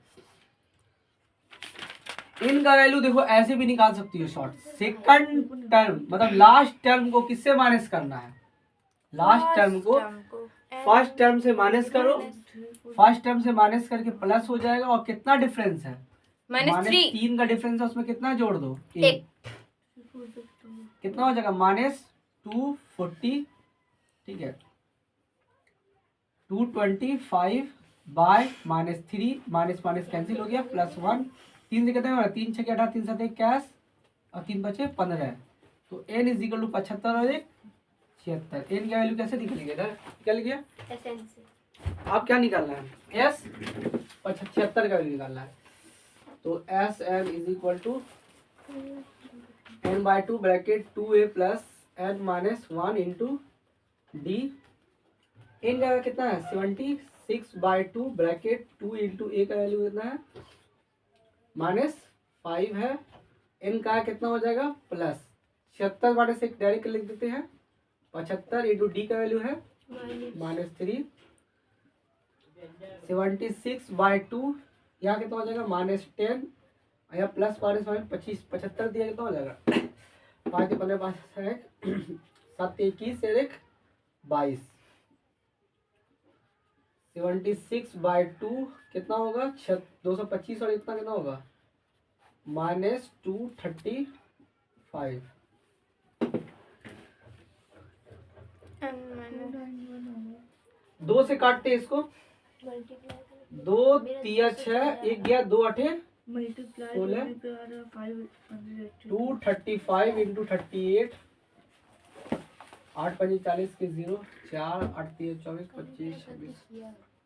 Speaker 1: इन का वैल्यू देखो ऐसे भी निकाल सकती हो शॉर्ट। सेकंड टर्म मतलब लास्ट टर्म को किससे माइनस करना है? लास्ट टर्म को फर्स्ट टर्म से माइनस करो, फर्स्ट टर्म से माइनस करके प्लस हो जाएगा। और कितना डिफरेंस है?
Speaker 3: -3
Speaker 1: 3 का डिफरेंस है, उसमें कितना जोड़ दो?
Speaker 3: 1।
Speaker 1: कितना हो जाएगा? -240, ठीक है, 225 बाय -3, माइनस माइनस कैंसिल हो गया, +1। 3 से कितना होगा? 3 6 18, 3 7 1 कैश, और 3 बचे 15। तो n = 75 और 1 76। n की वैल्यू कैसे निकलेगी? इधर निकल गया।
Speaker 3: SN से
Speaker 1: आप क्या निकालना है? s 75 का वैल्यू निकालना है। तो SN = n/2 bracket 2a plus n - 1 into D. n का कितना है? 76/2 ब्रैकेट 2 इंटू a का वैल्यू कितना है? -5 है। n का कितना हो जाएगा? प्लस 76 - 1 डायरेक्ट लिख देते हैं। 75 इंटू डी का वैल्यू है -3। 76/2 यहाँ कितना हो जाएगा? -10, यहाँ प्लस -25 75 दिया, कितना हो जाएगा? 5 15 5 1 7 21 1 22। 76/2 कितना होगा? 225 और इतना कितना होगा? -235। 2 से काटते हैं इसको। 2 3 6, 1 गया 2 8 16, 235 इंटू 38, 8 5 40 के 0, 4 8 3 24 25 26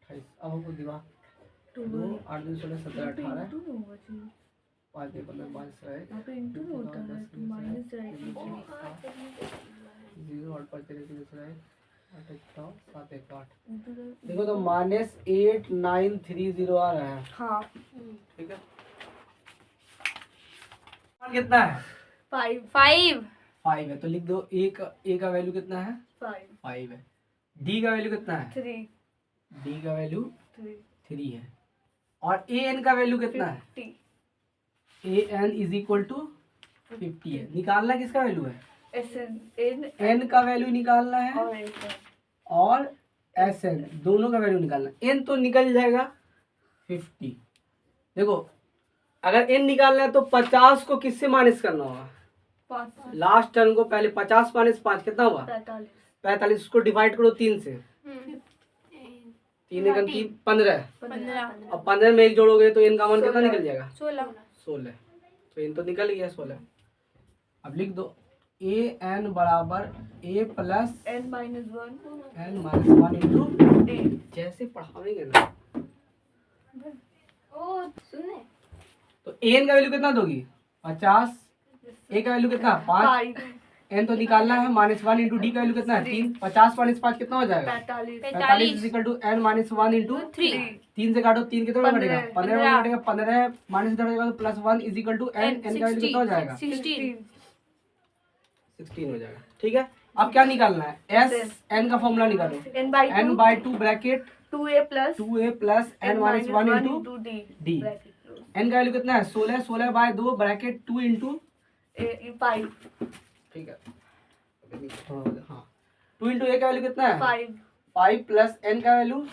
Speaker 1: 28। अब हमको दिमाग 2 8 2 16 17 18, 5 15 22 है 0 8 5 3 है 8 7 1 8। देखो तो -8930 आ रहा है।
Speaker 2: हाँ
Speaker 1: ठीक है, कितना है?
Speaker 2: 5
Speaker 1: 5 है, तो लिख दो। ए का वैल्यू कितना है? 5 है। डी का वैल्यू कितना है?
Speaker 2: 3
Speaker 1: डी का वैल्यू 3 है। और ए एन का वैल्यू कितना है?
Speaker 2: 50
Speaker 1: ए एन = 50 है। निकालना किसका वैल्यू है?
Speaker 2: SN
Speaker 1: एन का वैल्यू निकालना है
Speaker 2: और SN
Speaker 1: और एस एन दोनों का वैल्यू निकालना है। एन तो निकल जाएगा 50। देखो, अगर एन निकालना है तो 50 को किससे माइनस करना होगा?
Speaker 2: 5
Speaker 1: लास्ट टर्म को पहले 50 - 5 कितना हुआ?
Speaker 2: 45
Speaker 1: 45। उसको डिवाइड करो 3 से। 3 × 3 15,
Speaker 3: 15
Speaker 1: और 15 में 1 जोड़ोगे तो एन का मान कितना
Speaker 2: 16
Speaker 1: निकल जाएगा?
Speaker 3: 16
Speaker 1: तो एन तो निकल गया 16। अब लिख दो ए एन बराबर a plus
Speaker 2: n - 1
Speaker 1: n - 1 into
Speaker 2: D
Speaker 1: जैसे पढ़ावेंगे ना।
Speaker 3: ओ सुनने
Speaker 1: तो एन का वैल्यू कितना दोगी? 50। ए का वैल्यू कितना? 5।
Speaker 2: 5
Speaker 1: एन तो निकालना है। -1 इंटू डी का वैल्यू कितना है? 3। 50 - 5 कितना हो जाएगा?
Speaker 2: 45
Speaker 1: 45 = n - 1 इंटू
Speaker 3: 3
Speaker 1: 3 से काटो, 3 कितना
Speaker 2: 15
Speaker 1: कटेगा? 15 कटेगा। 15 माइनस कटेगा तो +1 = n। n का वैल्यू कितना हो जाएगा?
Speaker 3: 16
Speaker 1: 16 हो जाएगा। ठीक है, अब क्या निकालना है? एस एन का फॉर्मूला निकालो। n/2 bracket
Speaker 2: 2a plus
Speaker 1: 2a plus n - 1 into
Speaker 2: D
Speaker 1: D. n का वैल्यू कितना है? 16। 16/2 ब्रैकेट 2 इंटू
Speaker 2: 5
Speaker 1: ठीक है, हाँ 2 इंटू ए का वैल्यू कितना है?
Speaker 2: 5
Speaker 1: 5 प्लस n का वैल्यू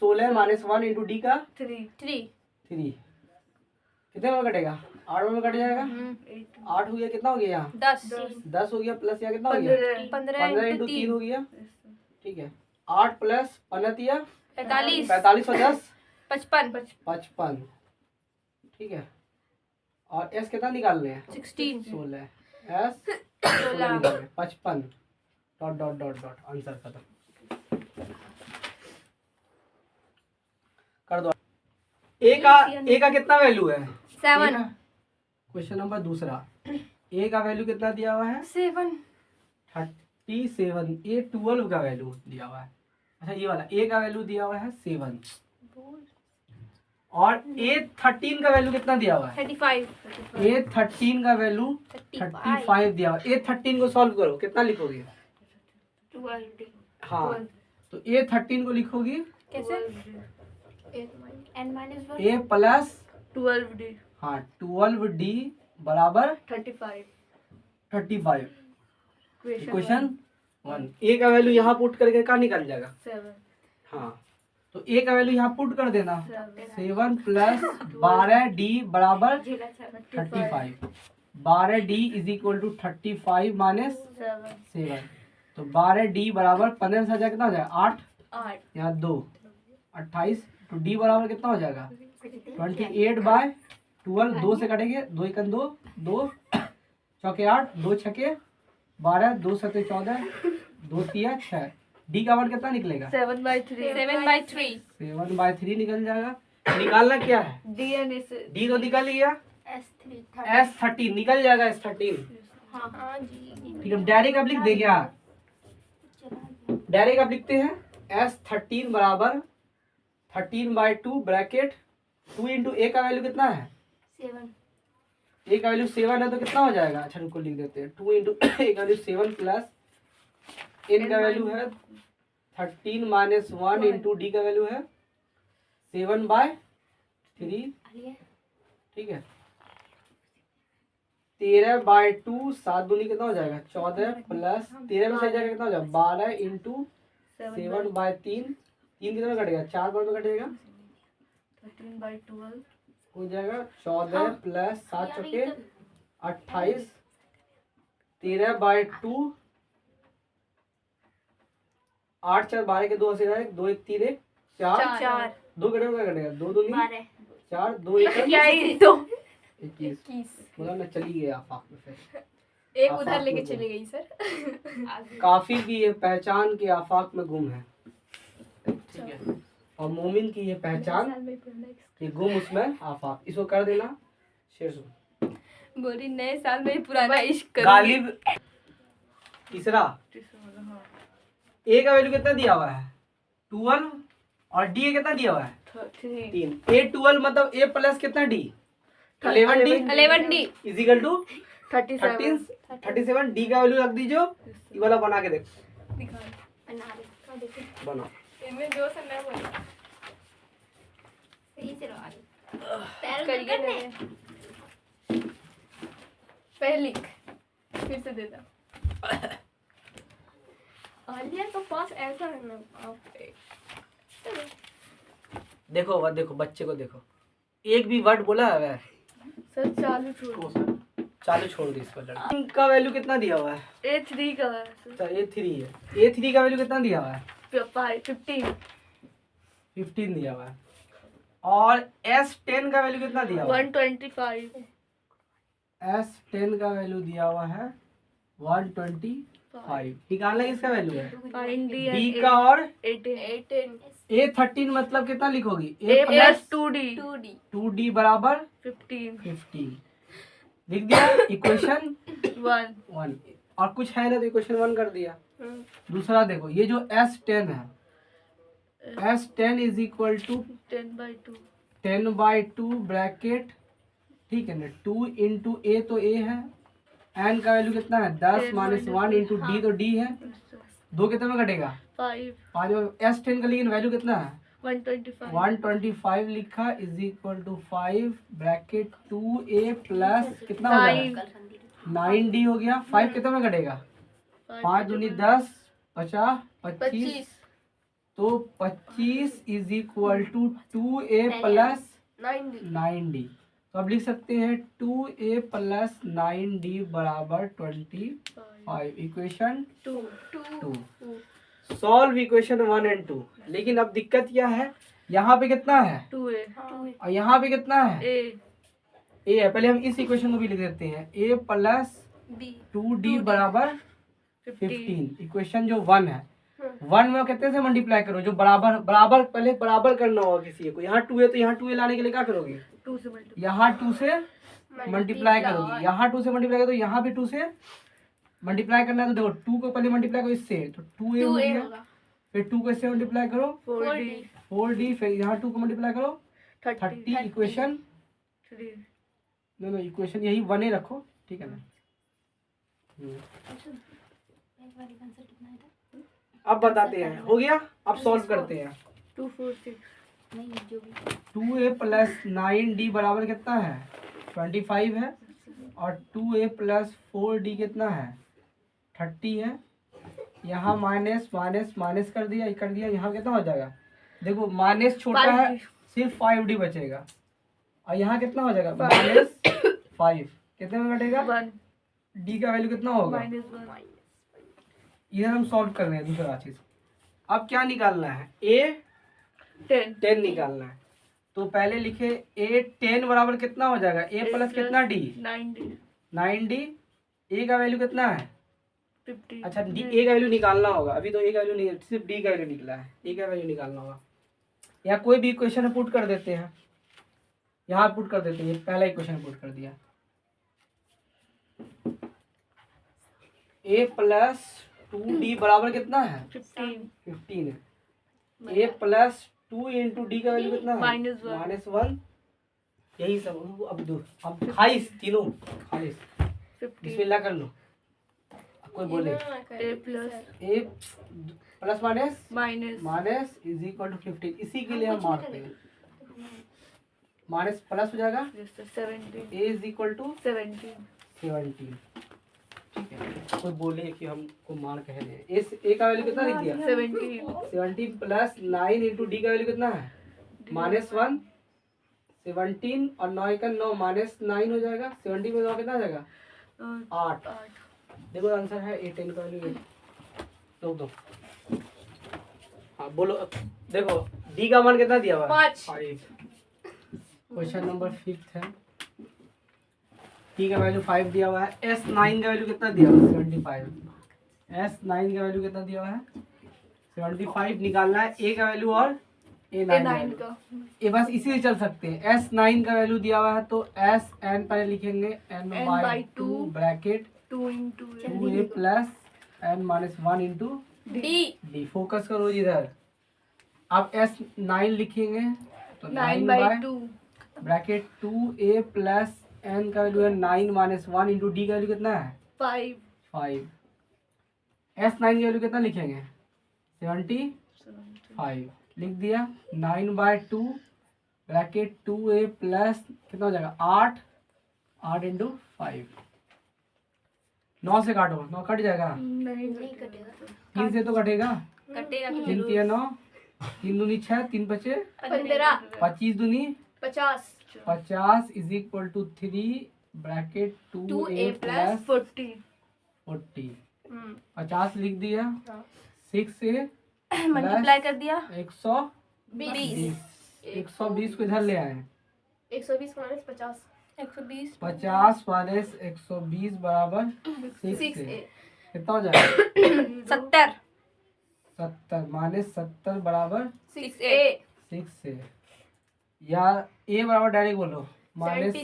Speaker 1: 16 - 1 इंटू डी का
Speaker 2: 3
Speaker 1: 3। कितने में कटेगा? 8 में कट जाएगा। 8 हो गया, कितना हो गया यहाँ? 10 हो गया, प्लस यहाँ कितना हो गया? 15 इंटू 3 हो गया। ठीक है, 8 प्लस 15
Speaker 3: 45
Speaker 1: 45 और 10
Speaker 3: 55
Speaker 1: 55। ठीक है, और एस कितना निकालने हैं?
Speaker 3: 16
Speaker 1: 16। एस 16 55 ... आंसर खत्म कर दो। ए का कितना वैल्यू है?
Speaker 3: 7
Speaker 1: क्वेश्चन नंबर दूसरा। ए का वैल्यू कितना दिया हुआ है?
Speaker 3: 7
Speaker 1: 37। ए 12 का वैल्यू दिया हुआ है। अच्छा, ये वाला ए का वैल्यू दिया हुआ है 7, और ए 13 का वैल्यू कितना दिया हुआ है?
Speaker 3: 35
Speaker 1: ए 13 का वैल्यू 35 दिया हुआ है। ए 13 को सॉल्व करो, कितना लिखोगे?
Speaker 2: 12
Speaker 1: हाँ, तो ए 13 को लिखोगी
Speaker 3: कैसे?
Speaker 1: ए प्लस
Speaker 2: 12D
Speaker 1: हाँ 12D बराबर
Speaker 2: 35
Speaker 1: क्वेश्चन 1। ए का वैल्यू यहाँ पुट करके क्या निकल जाएगा?
Speaker 2: 7
Speaker 1: हाँ, तो ए का वैल्यू यहाँ पुट कर देना, 7 प्लस 12d बराबर 35। 12d is equal to 35 minus 7। तो 12d बराबर 15 से कितना हो जाएगा 8, यहाँ 2 28। तो d बराबर कितना हो जाएगा 28/12। 2 से कटेंगे, 2 एकम 2, 2 चौके 8, 2 छके 12, 2 सते 14, 2 तिया 6। डी का मान कितना निकलेगा
Speaker 2: 7/3
Speaker 1: 7/3 निकल जाएगा। निकालना क्या है
Speaker 2: डी एंड एस
Speaker 1: डी तो निकल गया, S13 निकल जाएगा S13।
Speaker 3: हाँ जी।
Speaker 1: ठीक है, डायरेक्ट अब लिख दे क्या, डायरेक्ट अब लिखते हैं S13 बराबर 13/2 ब्रैकेट 2 इंटू ए का वैल्यू कितना है
Speaker 3: 7।
Speaker 1: ए का वैल्यू 7 है तो कितना हो जाएगा, अच्छा रुको लिख देते हैं 2 इंटू ए का वैल्यू 7 प्लस एन का वैल्यू है 13 माइनस 1 इंटू डी का वैल्यू है 7/3। ठीक है, 13/2 7 दूनी कितना हो जाएगा 14 प्लस 13 में से जाएगा कितना हो जाएगा 12 इंटू 7/3। 3 कितना में कटेगा 4 बार में कटेगा
Speaker 2: 13/12
Speaker 1: हो जाएगा 14 प्लस 7 चौके 28। 13/2 8 4 12 के 2 से 2 1 3 1 4 2 कटेगा क्या कटेगा 2 दूनी 4 2 1 21। बोला ना चली गया आफाक में फिर
Speaker 3: एक
Speaker 1: आफाक
Speaker 3: उधर लेके
Speaker 1: में
Speaker 3: चली गई सर।
Speaker 1: काफी की ये पहचान के आफाक में गुम है। ठीक है, और मोमिन की ये पहचान कि गुम उसमें आफाक। इसको कर देना शेर सुन।
Speaker 3: बोली नए साल में पुराना इश्क करूंगी।
Speaker 1: गालिब तीसरा ए का वैल्यू कितना दिया हुआ है 12 और डी कितना दिया हुआ है 3। ए 12 मतलब ए प्लस कितना d 11d is equal to 37। D का वैल्यू रख दीजिए, ये वाला बना के देखो, बना
Speaker 3: इनमें जो सा मैं बोला सही से लगा दे करिए मेरे पहले लिख फिर से दे दो। आलिया तो पास ऐसा है ना
Speaker 1: देखो वह देखो बच्चे को देखो, एक भी वर्ड बोला है वह
Speaker 2: सर चालू छोड़
Speaker 1: चालू छोड़ दी। इस पर लड़का का वैल्यू कितना दिया हुआ है
Speaker 2: A3 का है सर
Speaker 1: A3 है। A3 का वैल्यू कितना दिया हुआ है 15 दिया हुआ है। और S10 का वैल्यू कितना दिया हुआ है
Speaker 2: 125
Speaker 1: S10 का वैल्यू दिया हुआ है 125। निकालना किसका वैल्यू है
Speaker 2: फाइंड
Speaker 1: D का और
Speaker 2: 18
Speaker 1: A13 मतलब कितना लिखोगी
Speaker 2: A
Speaker 1: A
Speaker 2: plus 2D
Speaker 1: 2D बराबर
Speaker 2: 15
Speaker 1: लिख दिया इक्वेशन
Speaker 2: 1
Speaker 1: 1। और कुछ है ना तो इक्वेशन 1 कर दिया। दूसरा देखो ये जो S10 है S10 is equal to
Speaker 2: 10/2
Speaker 1: 10/2 bracket. ठीक है ना 2 इंटू ए तो ए है, एन का वैल्यू कितना है 10 माइनस 1 इंटू डी तो डी है, 2 कितने में कटेगा
Speaker 2: 5
Speaker 1: 5 में। S10 का लेकिन वैल्यू कितना है
Speaker 2: 125
Speaker 1: 125 लिखा is equal to 5 bracket 2a plus कितना हो जाएगा 9d हो गया। 5 कितने में कटेगा 5 दूनी 10 50 25 तो 25 is equal to 2a plus 9d। तो अब लिख सकते हैं 2a प्लस 9d बराबर 25। Equation 2 solve equation 1 and 2। लेकिन अब दिक्कत क्या है यहाँ पे कितना है
Speaker 2: 2A
Speaker 1: और यहाँ पे कितना है
Speaker 2: A
Speaker 1: ए है। पहले हम इस इक्वेशन को भी लिख देते हैं a प्लस 2d बराबर 15। इक्वेशन जो 1 है 1 में कितने से मल्टीप्लाई करो जो बराबर बराबर पहले बराबर करना होगा किसी को। यहाँ 2 है तो यहाँ 2 लाने के लिए क्या करोगे
Speaker 2: 2 से मल्टीप्लाई
Speaker 1: यहाँ 2 से मल्टीप्लाई करोगे, यहाँ 2 से मल्टीप्लाई करो तो यहाँ भी 2 से मल्टीप्लाई करना है। तो देखो 2 को पहले मल्टीप्लाई करो इससे तो 2a हो गया, फिर 2 को इससे मल्टीप्लाई करो 4d, फिर यहाँ 2 को मल्टीप्लाई करो 30। इक्वेशन इक्वेशन यही 1 ही रखो। ठीक है ना। अब बताते हैं हो गया, अब सॉल्व करते हैं।
Speaker 2: 2 4 6
Speaker 1: 2a प्लस 9d बराबर कितना है 25 है और 2a प्लस 4d कितना है 30 है। यहाँ माइनस माइनस माइनस कर दिया, यहाँ कितना हो जाएगा? देखो माइनस छोटा है, सिर्फ 5D बचेगा। और यहाँ कितना हो जाएगा? -5। कितने में घटेगा?
Speaker 2: 1
Speaker 1: डी का वैल्यू कितना होगा?
Speaker 2: -1
Speaker 1: इधर हम सॉल्व कर रहे हैं दूसरा चीज। अब क्या निकालना है? ए 10 निकालना है। तो पहले लिखे ए 10 बराबर कितना हो जाएगा? ए प्लस कितना डी? 9D। ए का वैल्यू कितना है?
Speaker 2: 50।
Speaker 1: अच्छा डी ए का वैल्यू निकालना होगा। अभी तो ए का वैल्यू नहीं, सिर्फ डी का वैल्यू निकला है। ए का वैल्यू निकालना होगा, या कोई भी इक्वेशन पुट कर देते हैं, यहाँ पुट कर देते हैं। पहला इक्वेशन पुट कर दिया, ए प्लस 2D बराबर कितना है? 15 है। ए प्लस 2 इंटू डी का वैल्यू कितना है? -1। यही सब। अब 28 तीनों 28।
Speaker 2: 50
Speaker 1: बिस्मिल्लाह कर लो। अब कोई बोले
Speaker 2: a
Speaker 1: plus minus
Speaker 2: minus
Speaker 1: is equal to 15। इसी के लिए हम मारते हैं। माइनस प्लस हो जाएगा,
Speaker 2: 17
Speaker 1: ए इज इक्वल टू
Speaker 2: 17
Speaker 1: 17। ठीक है, कोई बोले कि हमको मान कह रहे हैं। ए का वैल्यू कितना लिख दिया? 17 प्लस 9 इंटू डी का वैल्यू कितना है? -1। 17 और 9 का 9 -9 हो जाएगा। 17 में 9 कितना आ जाएगा? 8। देखो आंसर है ए 10 का वैल्यू। दो हाँ बोलो। देखो डी का मान कितना दिया हुआ है? 5। क्वेश्चन नंबर 5 है। डी का वैल्यू 5 दिया हुआ है। S9 का वैल्यू कितना दिया हुआ है? 75। S9 का वैल्यू कितना दिया हुआ है? 75 निकालना है। ए का वैल्यू और A9 का। ये बस इसी से चल सकते हैं। S9 का वैल्यू दिया हुआ है तो SN पहले लिखेंगे n/2 bracket 2A plus n-1 into D. Focus करो इधर। अब S9 लिखेंगे तो 9/2 ब्रैकेट 2A प्लस n का वैल्यू है 9-1 इंटू डी का वैल्यू कितना है? 5। S9 की वैल्यू कितना लिखेंगे? 75 लिख दिया। 9/2 ब्रैकेट 2A प्लस कितना हो जाएगा? 8 इंटू 5। 9 से काटो, 9 कट जाएगा।
Speaker 2: नहीं
Speaker 1: 3 से तो कटेगा।
Speaker 3: कटेगा
Speaker 1: 3 3 9, 3 दूनी 6, 3 बचे
Speaker 3: 15
Speaker 1: 25 दूनी
Speaker 3: 50
Speaker 1: 50 is equal to 3 bracket 2A plus
Speaker 2: 40
Speaker 1: 40। 50 लिख दिया। 6 से
Speaker 3: मल्टीप्लाई कर दिया
Speaker 1: 120। 120 को इधर ले आए।
Speaker 3: 120 माइनस 50 120
Speaker 1: 50 माइनस 120 बराबर 6A। कितना हो जाएगा?
Speaker 3: 70
Speaker 1: 70 माइनस 70 बराबर
Speaker 3: 6A
Speaker 1: 6A। या ए बराबर डायरेक्ट बोलो। माइनस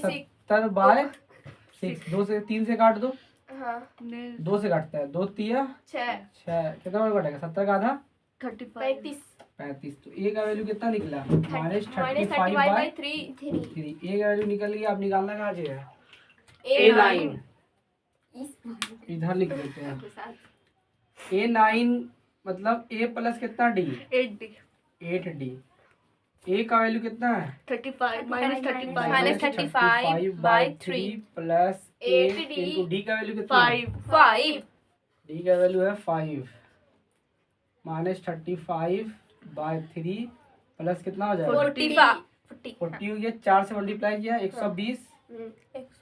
Speaker 1: 70/6। 2 से 3 से काट दो।
Speaker 3: हाँ
Speaker 1: 2 से काटता है। 2 तिया
Speaker 3: 6
Speaker 1: कितना बड़ा कटेगा? 70 का आधा
Speaker 2: 35
Speaker 1: 35। तो ए का वैल्यू कितना निकला?
Speaker 3: -35/3
Speaker 1: -3। ए का वैल्यू निकल गया। अब निकालना कहाँ चाहिए?
Speaker 3: A9
Speaker 1: इधर लिख देते हैं। A9 मतलब ए प्लस कितना डी? 8D। ए का वैल्यू कितना है?
Speaker 2: 35 -35
Speaker 3: -35/3
Speaker 1: प्लस 8 इंटू डी का वैल्यू कितना है?
Speaker 3: 5
Speaker 1: डी का वैल्यू है 5 -35/3 प्लस कितना हो जाएगा? 40 हो गया। 4 से मल्टीप्लाई किया 120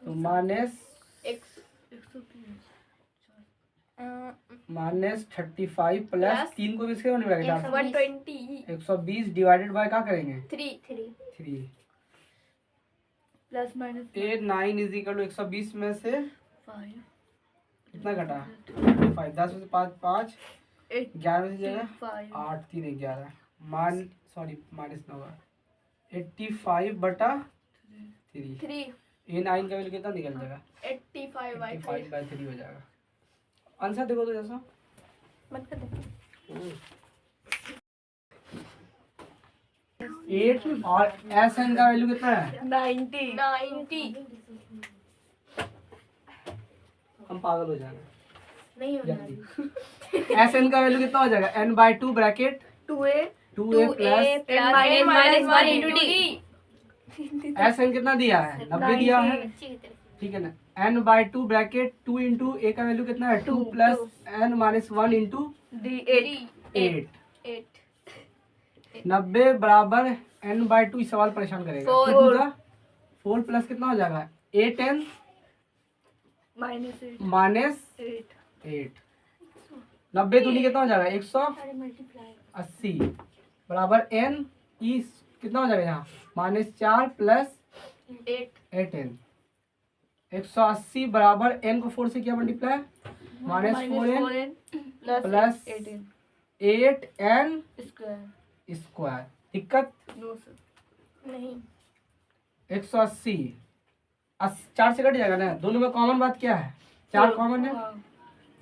Speaker 1: तो -35 प्लस 3 को किसके मल्टीप्लाई करेंगे?
Speaker 3: 120
Speaker 1: 120 डिवाइडेड बाय क्या करेंगे? 3
Speaker 2: plus minus
Speaker 1: 9 is equal to 120 में से
Speaker 2: 5
Speaker 1: कितना घटा? 5। 10 में से 5 11 में से जगह 8 3 11 माइनस 9 85/3। A9 का वैल्यू कितना निकल जाएगा? 85/3 हो जाएगा। आंसर देखो तो जैसा
Speaker 3: मत कर दे
Speaker 1: 8 और SN का वैल्यू कितना है?
Speaker 2: 90
Speaker 1: हम पागल हो जाएंगे
Speaker 3: नहीं हो
Speaker 1: जल्दी। SN का वैल्यू कितना हो जाएगा? n/2 bracket
Speaker 2: 2A
Speaker 1: 2A plus
Speaker 3: -1 into D
Speaker 1: SN कितना दिया है? 90 दिया है। ठीक है ना। n बाई 2 ब्रैकेट 2 इंटू ए का वैल्यू कितना है 2
Speaker 2: Two,
Speaker 1: plus
Speaker 2: two.
Speaker 1: n minus 1 into
Speaker 2: D 8
Speaker 1: 8 90 बराबर n बाई 2 इस सवाल परेशान करेगा
Speaker 2: Four.
Speaker 1: 4 प्लस कितना हो जाएगा 8n
Speaker 2: minus 8
Speaker 1: माइनस
Speaker 2: 8
Speaker 1: 8 90 दूनी कितना हो जाएगा 180 बराबर n ई कितना हो जाएगा यहाँ -4 प्लस 8n 180 बराबर n को 4 से क्या multiply -4n plus
Speaker 2: 18
Speaker 1: 8n
Speaker 2: square
Speaker 1: square दिक्कत
Speaker 2: no sir
Speaker 3: नहीं
Speaker 1: 180 4 से कट जाएगा ना दोनों में कॉमन बात क्या है 4 कॉमन है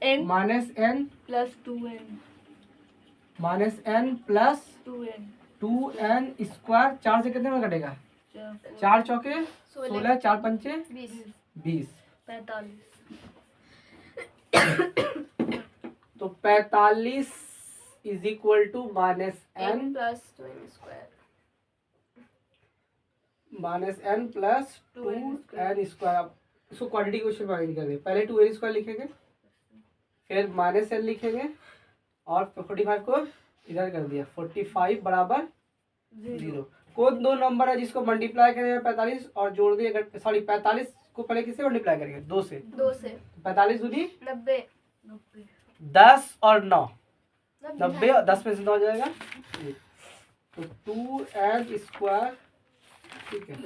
Speaker 2: n
Speaker 1: -n
Speaker 2: plus 2n
Speaker 1: -n plus
Speaker 2: 2n
Speaker 1: 2n square 4 से कितने में कटेगा 4 चौके 16 4 पंचे 20
Speaker 2: 45
Speaker 1: तो 45 is equal to -n
Speaker 3: plus 2n square
Speaker 1: -n plus 2n square इसको क्वाड्रेटिक क्वेश्चन में आगे कर दे पहले 2n स्क्वायर लिखेंगे फिर -n लिखेंगे और 45 को इधर कर दिया 45 बराबर 0 कौन दो नंबर है जिसको मल्टीप्लाई करेंगे 45 और जोड़ दिए अगर सॉरी 45 को पहले किससे मल्टीप्लाई करेंगे 2 से
Speaker 3: 2 से
Speaker 1: 45 दूनी
Speaker 3: 90
Speaker 1: 10 और 9 90 और 10 में से 9 हो जाएगा तो 2n स्क्वायर ठीक है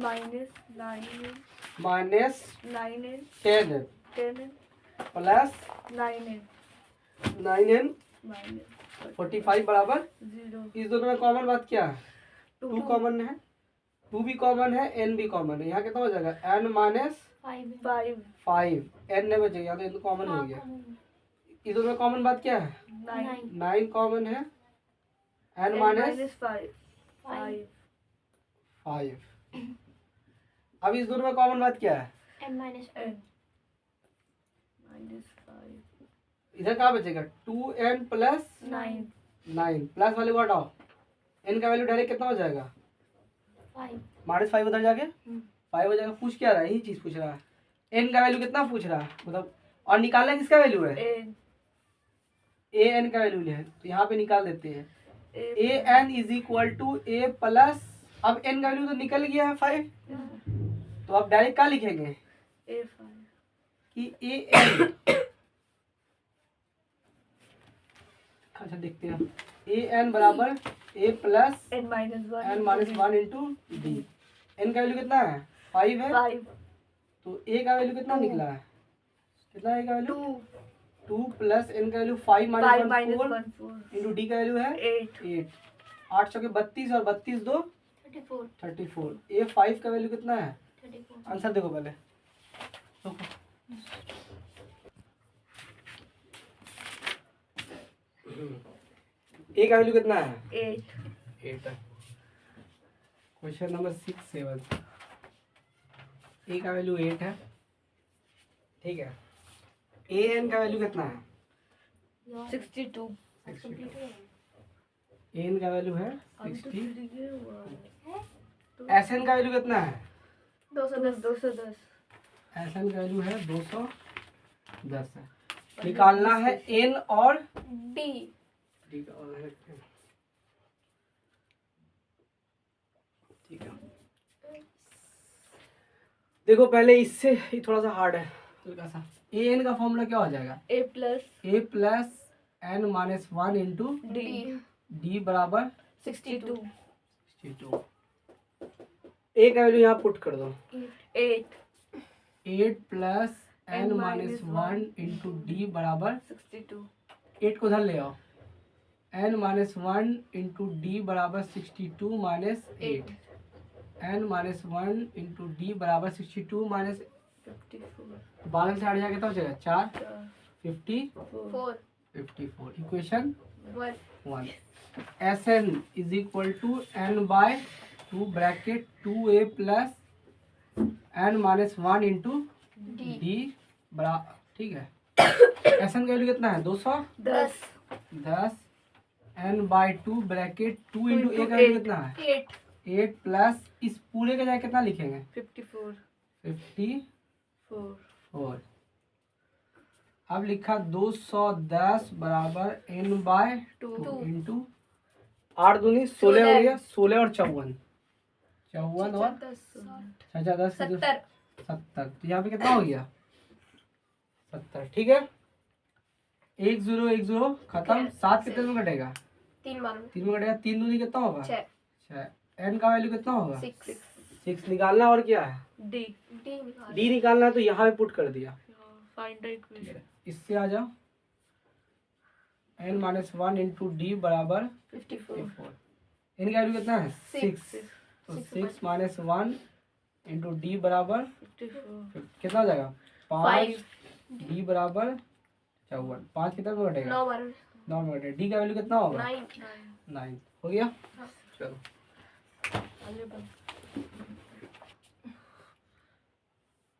Speaker 2: minus 9n
Speaker 1: minus
Speaker 2: 9n
Speaker 1: 10
Speaker 2: 10n
Speaker 1: plus
Speaker 2: 9n
Speaker 1: 9n
Speaker 2: minus
Speaker 1: 45 बराबर
Speaker 2: 0
Speaker 1: इस दोनों में कॉमन बात क्या है 2
Speaker 2: 2
Speaker 1: कॉमन है 2 भी कॉमन है n भी कॉमन है यहाँ कितना हो जाएगा n माइनस
Speaker 2: 5
Speaker 1: 5 n नहीं बचेगा तो n कॉमन हो गया इस दोनों में कॉमन बात क्या है
Speaker 2: 9
Speaker 1: 9 कॉमन है n माइनस
Speaker 2: 5 5
Speaker 1: 5 अब इस दोनों में कॉमन बात क्या है
Speaker 3: n माइनस
Speaker 2: n minus 5
Speaker 1: इधर कहाँ बचेगा 2n प्लस
Speaker 2: 9
Speaker 1: 9 प्लस वाले को हटाओ n का वैल्यू डायरेक्ट कितना हो जाएगा
Speaker 3: 5
Speaker 1: -5 उधर जाके 5 हो जाएगा पूछ क्या रहा है यही चीज पूछ रहा है n का वैल्यू कितना पूछ रहा है मतलब और निकालना किसका वैल्यू है
Speaker 2: n
Speaker 1: a n का वैल्यू है तो यहाँ पे निकाल देते हैं
Speaker 2: a
Speaker 1: a n is equal to a plus अब n का वैल्यू तो निकल गया है 5 तो अब डायरेक्ट क्या लिखेंगे
Speaker 2: a5
Speaker 1: कि a n अच्छा देखते हैं a n बराबर a plus
Speaker 2: n minus 1
Speaker 1: n minus 1 into D n का वैल्यू कितना है 5 है
Speaker 2: 5
Speaker 1: तो a का वैल्यू कितना निकला है कितना है a का वैल्यू
Speaker 2: 2
Speaker 1: 2 प्लस n का value 5
Speaker 2: 5
Speaker 1: minus
Speaker 2: minus
Speaker 1: 1
Speaker 2: 1 4
Speaker 1: into D का वैल्यू है
Speaker 2: 8
Speaker 1: 8 8 चौके 32 और 32 दो 34 a 5 का वैल्यू कितना है
Speaker 3: 34
Speaker 1: आंसर देखो पहले a का वैल्यू कितना है
Speaker 2: 8
Speaker 1: 8 क्वेश्चन नंबर 6 7 a का वैल्यू 8 है ठीक है a n का वैल्यू कितना है
Speaker 2: 62
Speaker 1: a n का वैल्यू है
Speaker 2: अभी तो
Speaker 1: 60
Speaker 2: फ्री है हुआ
Speaker 1: s n का वैल्यू कितना है
Speaker 2: 210
Speaker 1: s n का वैल्यू है 210 है निकालना है n और
Speaker 3: d
Speaker 1: ठीक है देखो पहले इससे ही थोड़ा सा हार्ड है हल्का सा ए एन का फॉर्मूला क्या हो जाएगा
Speaker 2: a plus
Speaker 1: a plus N minus 1 into
Speaker 2: d
Speaker 1: d बराबर
Speaker 2: 62
Speaker 1: 62 ए का वैल्यू यहाँ पुट कर दो
Speaker 2: 8
Speaker 1: 8 plus N minus 1 into d बराबर
Speaker 2: 62
Speaker 1: 8 को उधर ले आओ एन माइनस 1 इंटू डी बराबर 62 minus 8 n minus 1 into d बराबर 62 माइनस
Speaker 2: 54
Speaker 1: बालन से हट जाएगा तो हो जाएगा 4 50
Speaker 3: 4
Speaker 1: 54 equation
Speaker 3: 1
Speaker 1: 1 s n is equal to n by 2 bracket 2a plus N minus 1 into
Speaker 3: d
Speaker 1: d बराबर ठीक है एस एन का वैल्यू कितना है
Speaker 2: 10
Speaker 1: 10 एन बाई 2 ब्रैकेट 2 इंटू ए का वैल्यू कितना है
Speaker 3: 8
Speaker 1: 8 प्लस इस पूरे का जाए कितना लिखेंगे
Speaker 2: 54
Speaker 1: 54। अब लिखा 210 बराबर n बाय 2 इंटू 8 दूनी 16 हो गया, 16 और 54, 54 और 10
Speaker 3: 70।
Speaker 1: 70। तो यहाँ पे कितना हो गया 70। ठीक है, 1 0 1 0 खत्म। 7 कितने में कटेगा
Speaker 3: 3 बार
Speaker 1: 3 में कटेगा, 3 दूनी कितना होगा
Speaker 3: 6।
Speaker 1: 6। n का वैल्यू कितना होगा
Speaker 3: 6
Speaker 1: 6 निकालना। और क्या है
Speaker 2: D
Speaker 1: d निकालना है, तो यहाँ पे पुट कर दिया।
Speaker 2: find the equation
Speaker 1: इससे आ जाओ, n माइनस 1 इंटू डी बराबर
Speaker 3: 54
Speaker 1: 54। n का वैल्यू कितना है 6,
Speaker 2: 6
Speaker 1: तो 6 माइनस 1 इंटू डी बराबर
Speaker 2: 54
Speaker 1: कितना हो जाएगा 5,
Speaker 3: 5
Speaker 1: डी बराबर 54। 5 कितना में कटेगा
Speaker 3: 9 बार
Speaker 1: 9 में कटेगा। डी का वैल्यू कितना होगा
Speaker 3: 9
Speaker 1: 9। हो गया। चलो
Speaker 2: आगे बढ़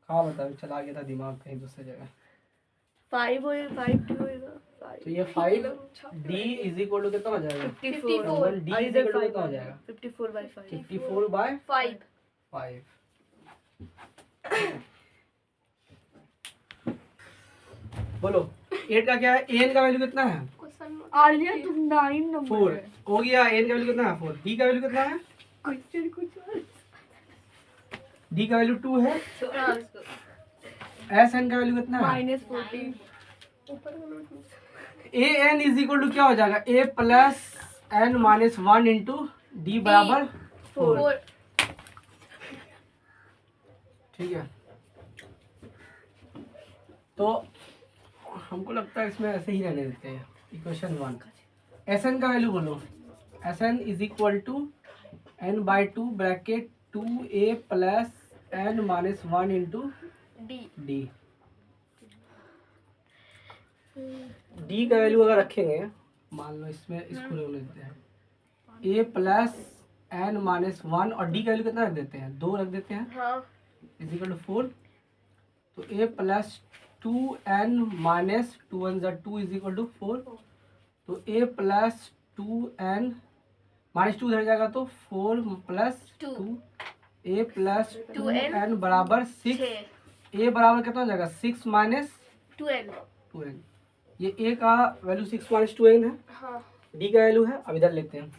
Speaker 1: हाँ बताओ, चला गया था दिमाग कहीं दूसरी जगह।
Speaker 2: 5 होएगा 5 2 होएगा 5
Speaker 1: तो ये 5 डी इज इक्वल टू कितना हो जाएगा
Speaker 3: 54
Speaker 1: डी इज इक्वल टू कितना हो जाएगा
Speaker 2: 54 by 5
Speaker 1: 54 बाय
Speaker 3: 5
Speaker 1: 5। बोलो 8 का क्या है, एन का वैल्यू कितना है
Speaker 3: क्वेश्चन
Speaker 2: आलिया तुम 9 नंबर
Speaker 1: 4 हो गया। एन का वैल्यू कितना है 4। डी का वैल्यू कितना है
Speaker 2: क्वेश्चन कुछ और
Speaker 1: डी का वैल्यू 2 है। एस एन का वैल्यू कितना है
Speaker 2: -14
Speaker 1: a N is equal to क्या हो जाएगा a plus N minus 1 into d बराबर 4।
Speaker 3: 4
Speaker 1: ठीक है, तो हमको लगता है इसमें ऐसे ही रहने देते हैं। इक्वेशन 1 एस एन का वैल्यू बोलो। S n is equal to n by 2 bracket 2a plus N minus 1 into
Speaker 3: d
Speaker 1: d. D का वैल्यू अगर रखेंगे, मान लो इसमें इसको ले लेते हैं ए प्लस एन माइनस 1 और डी का वैल्यू कितना रख देते हैं 2 रख देते हैं
Speaker 3: हाँ
Speaker 1: इज इक्वल टू 4। तो a plus 2n minus 2 1 2 is equal to 4। तो ए प्लस 2n माइनस 2 इधर जाएगा तो 4 प्लस 2 ए प्लस 2n बराबर 6। ए बराबर कितना हो जाएगा 6 माइनस
Speaker 3: 12
Speaker 1: 2n। ये ए का वैल्यू 6 माइनस 2n है,
Speaker 3: हाँ
Speaker 1: डी का वैल्यू है। अब इधर लेते हैं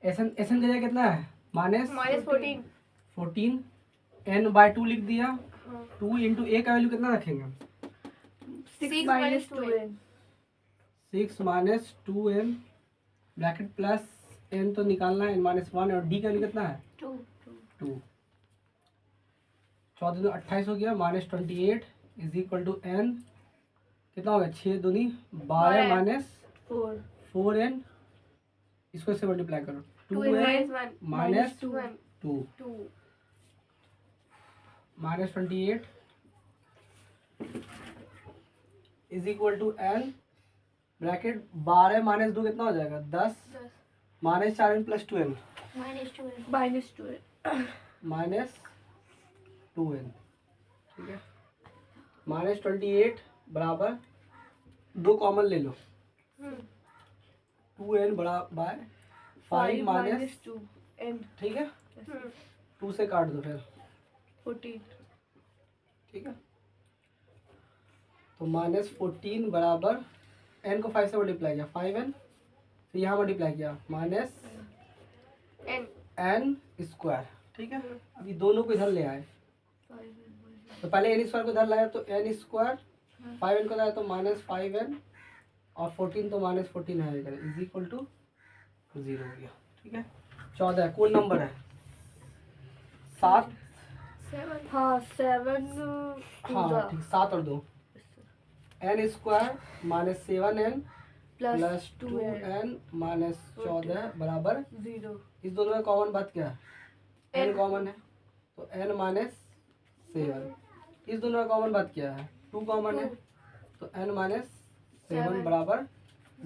Speaker 1: एसएन। एसएन का जगह कितना है माइनस
Speaker 3: -14
Speaker 1: 14 n बाई 2 लिख दिया।
Speaker 3: हाँ
Speaker 1: 2 इंटू ए का वैल्यू कितना रखेंगे
Speaker 3: 6 minus 2n
Speaker 1: 6 minus 2n bracket plus n तो निकालना है n माइनस 1 और डी का वैल्यू कितना है
Speaker 3: 2
Speaker 1: 2। 14 तो 28 हो गया minus 28 is equal to n कितना हो गया 6 दूनी 12 माइनस 4n। इसको इससे मल्टीप्लाई करो 2n minus 2
Speaker 3: 2
Speaker 1: minus 28 is equal to n bracket 12 minus 2 कितना हो जाएगा 10 minus 4n plus 2n
Speaker 2: -12
Speaker 1: minus 2n। ठीक है, माइनस 28 बराबर 2 कॉमन ले लो 2n बड़ा बाय 5 माइनस
Speaker 2: 2 n
Speaker 1: ठीक है 2 से काट दो फिर
Speaker 2: 14
Speaker 1: ठीक है। तो माइनस 14 बराबर n को 5 से मल्टीप्लाई किया 5n, तो यहाँ मल्टीप्लाई किया माइनस n स्क्वायर। ठीक है, अभी दोनों को इधर ले आए तो पहले n स्क्वायर को इधर लाया तो n स्क्वायर 5n को लाया तो माइनस 5n और 14 तो माइनस 14 है इज इक्वल टू 0 हो गया। ठीक है, 14 कौन नंबर है 7।
Speaker 2: हाँ 7
Speaker 1: हाँ ठीक 7 और 2 n square minus 7n plus 2n minus 14 बराबर
Speaker 2: 0
Speaker 1: इस दोनों में कॉमन बात क्या है n कॉमन है तो n माइनस 7। इस दोनों में कॉमन बात क्या है 2 कॉमन है तो n माइनस 7 बराबर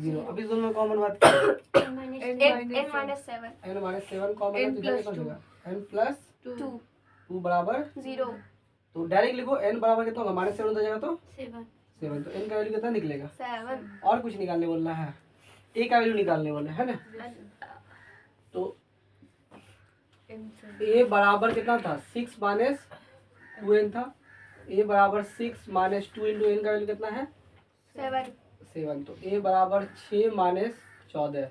Speaker 1: 0। अब इस दोनों में कॉमन बात क्या है
Speaker 3: n minus 7
Speaker 1: n minus 7 common है तो इधर कितना होगा n प्लस
Speaker 3: 2
Speaker 1: 2 बराबर
Speaker 3: 0
Speaker 1: तो डायरेक्ट लिखो n बराबर कितना होगा माइनस 7 हो जाएगा तो
Speaker 3: 7
Speaker 1: 7। तो n का वैल्यू कितना निकलेगा
Speaker 3: 7
Speaker 1: और कुछ निकालने बोलना है a का वैल्यू निकालने बोलना है ना। तो a बराबर कितना था 6 माइनस 2n था। a बराबर 6 माइनस 2 इंटू एन का वैल्यू कितना है
Speaker 3: 7
Speaker 1: 7। तो a बराबर 6 माइनस 14,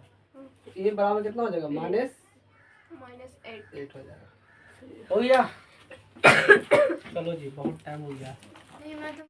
Speaker 1: a बराबर कितना हो जाएगा -8
Speaker 3: -8
Speaker 1: हो जाएगा। हो गया। चलो जी बहुत टाइम हो गया।
Speaker 3: नहीं मैं तो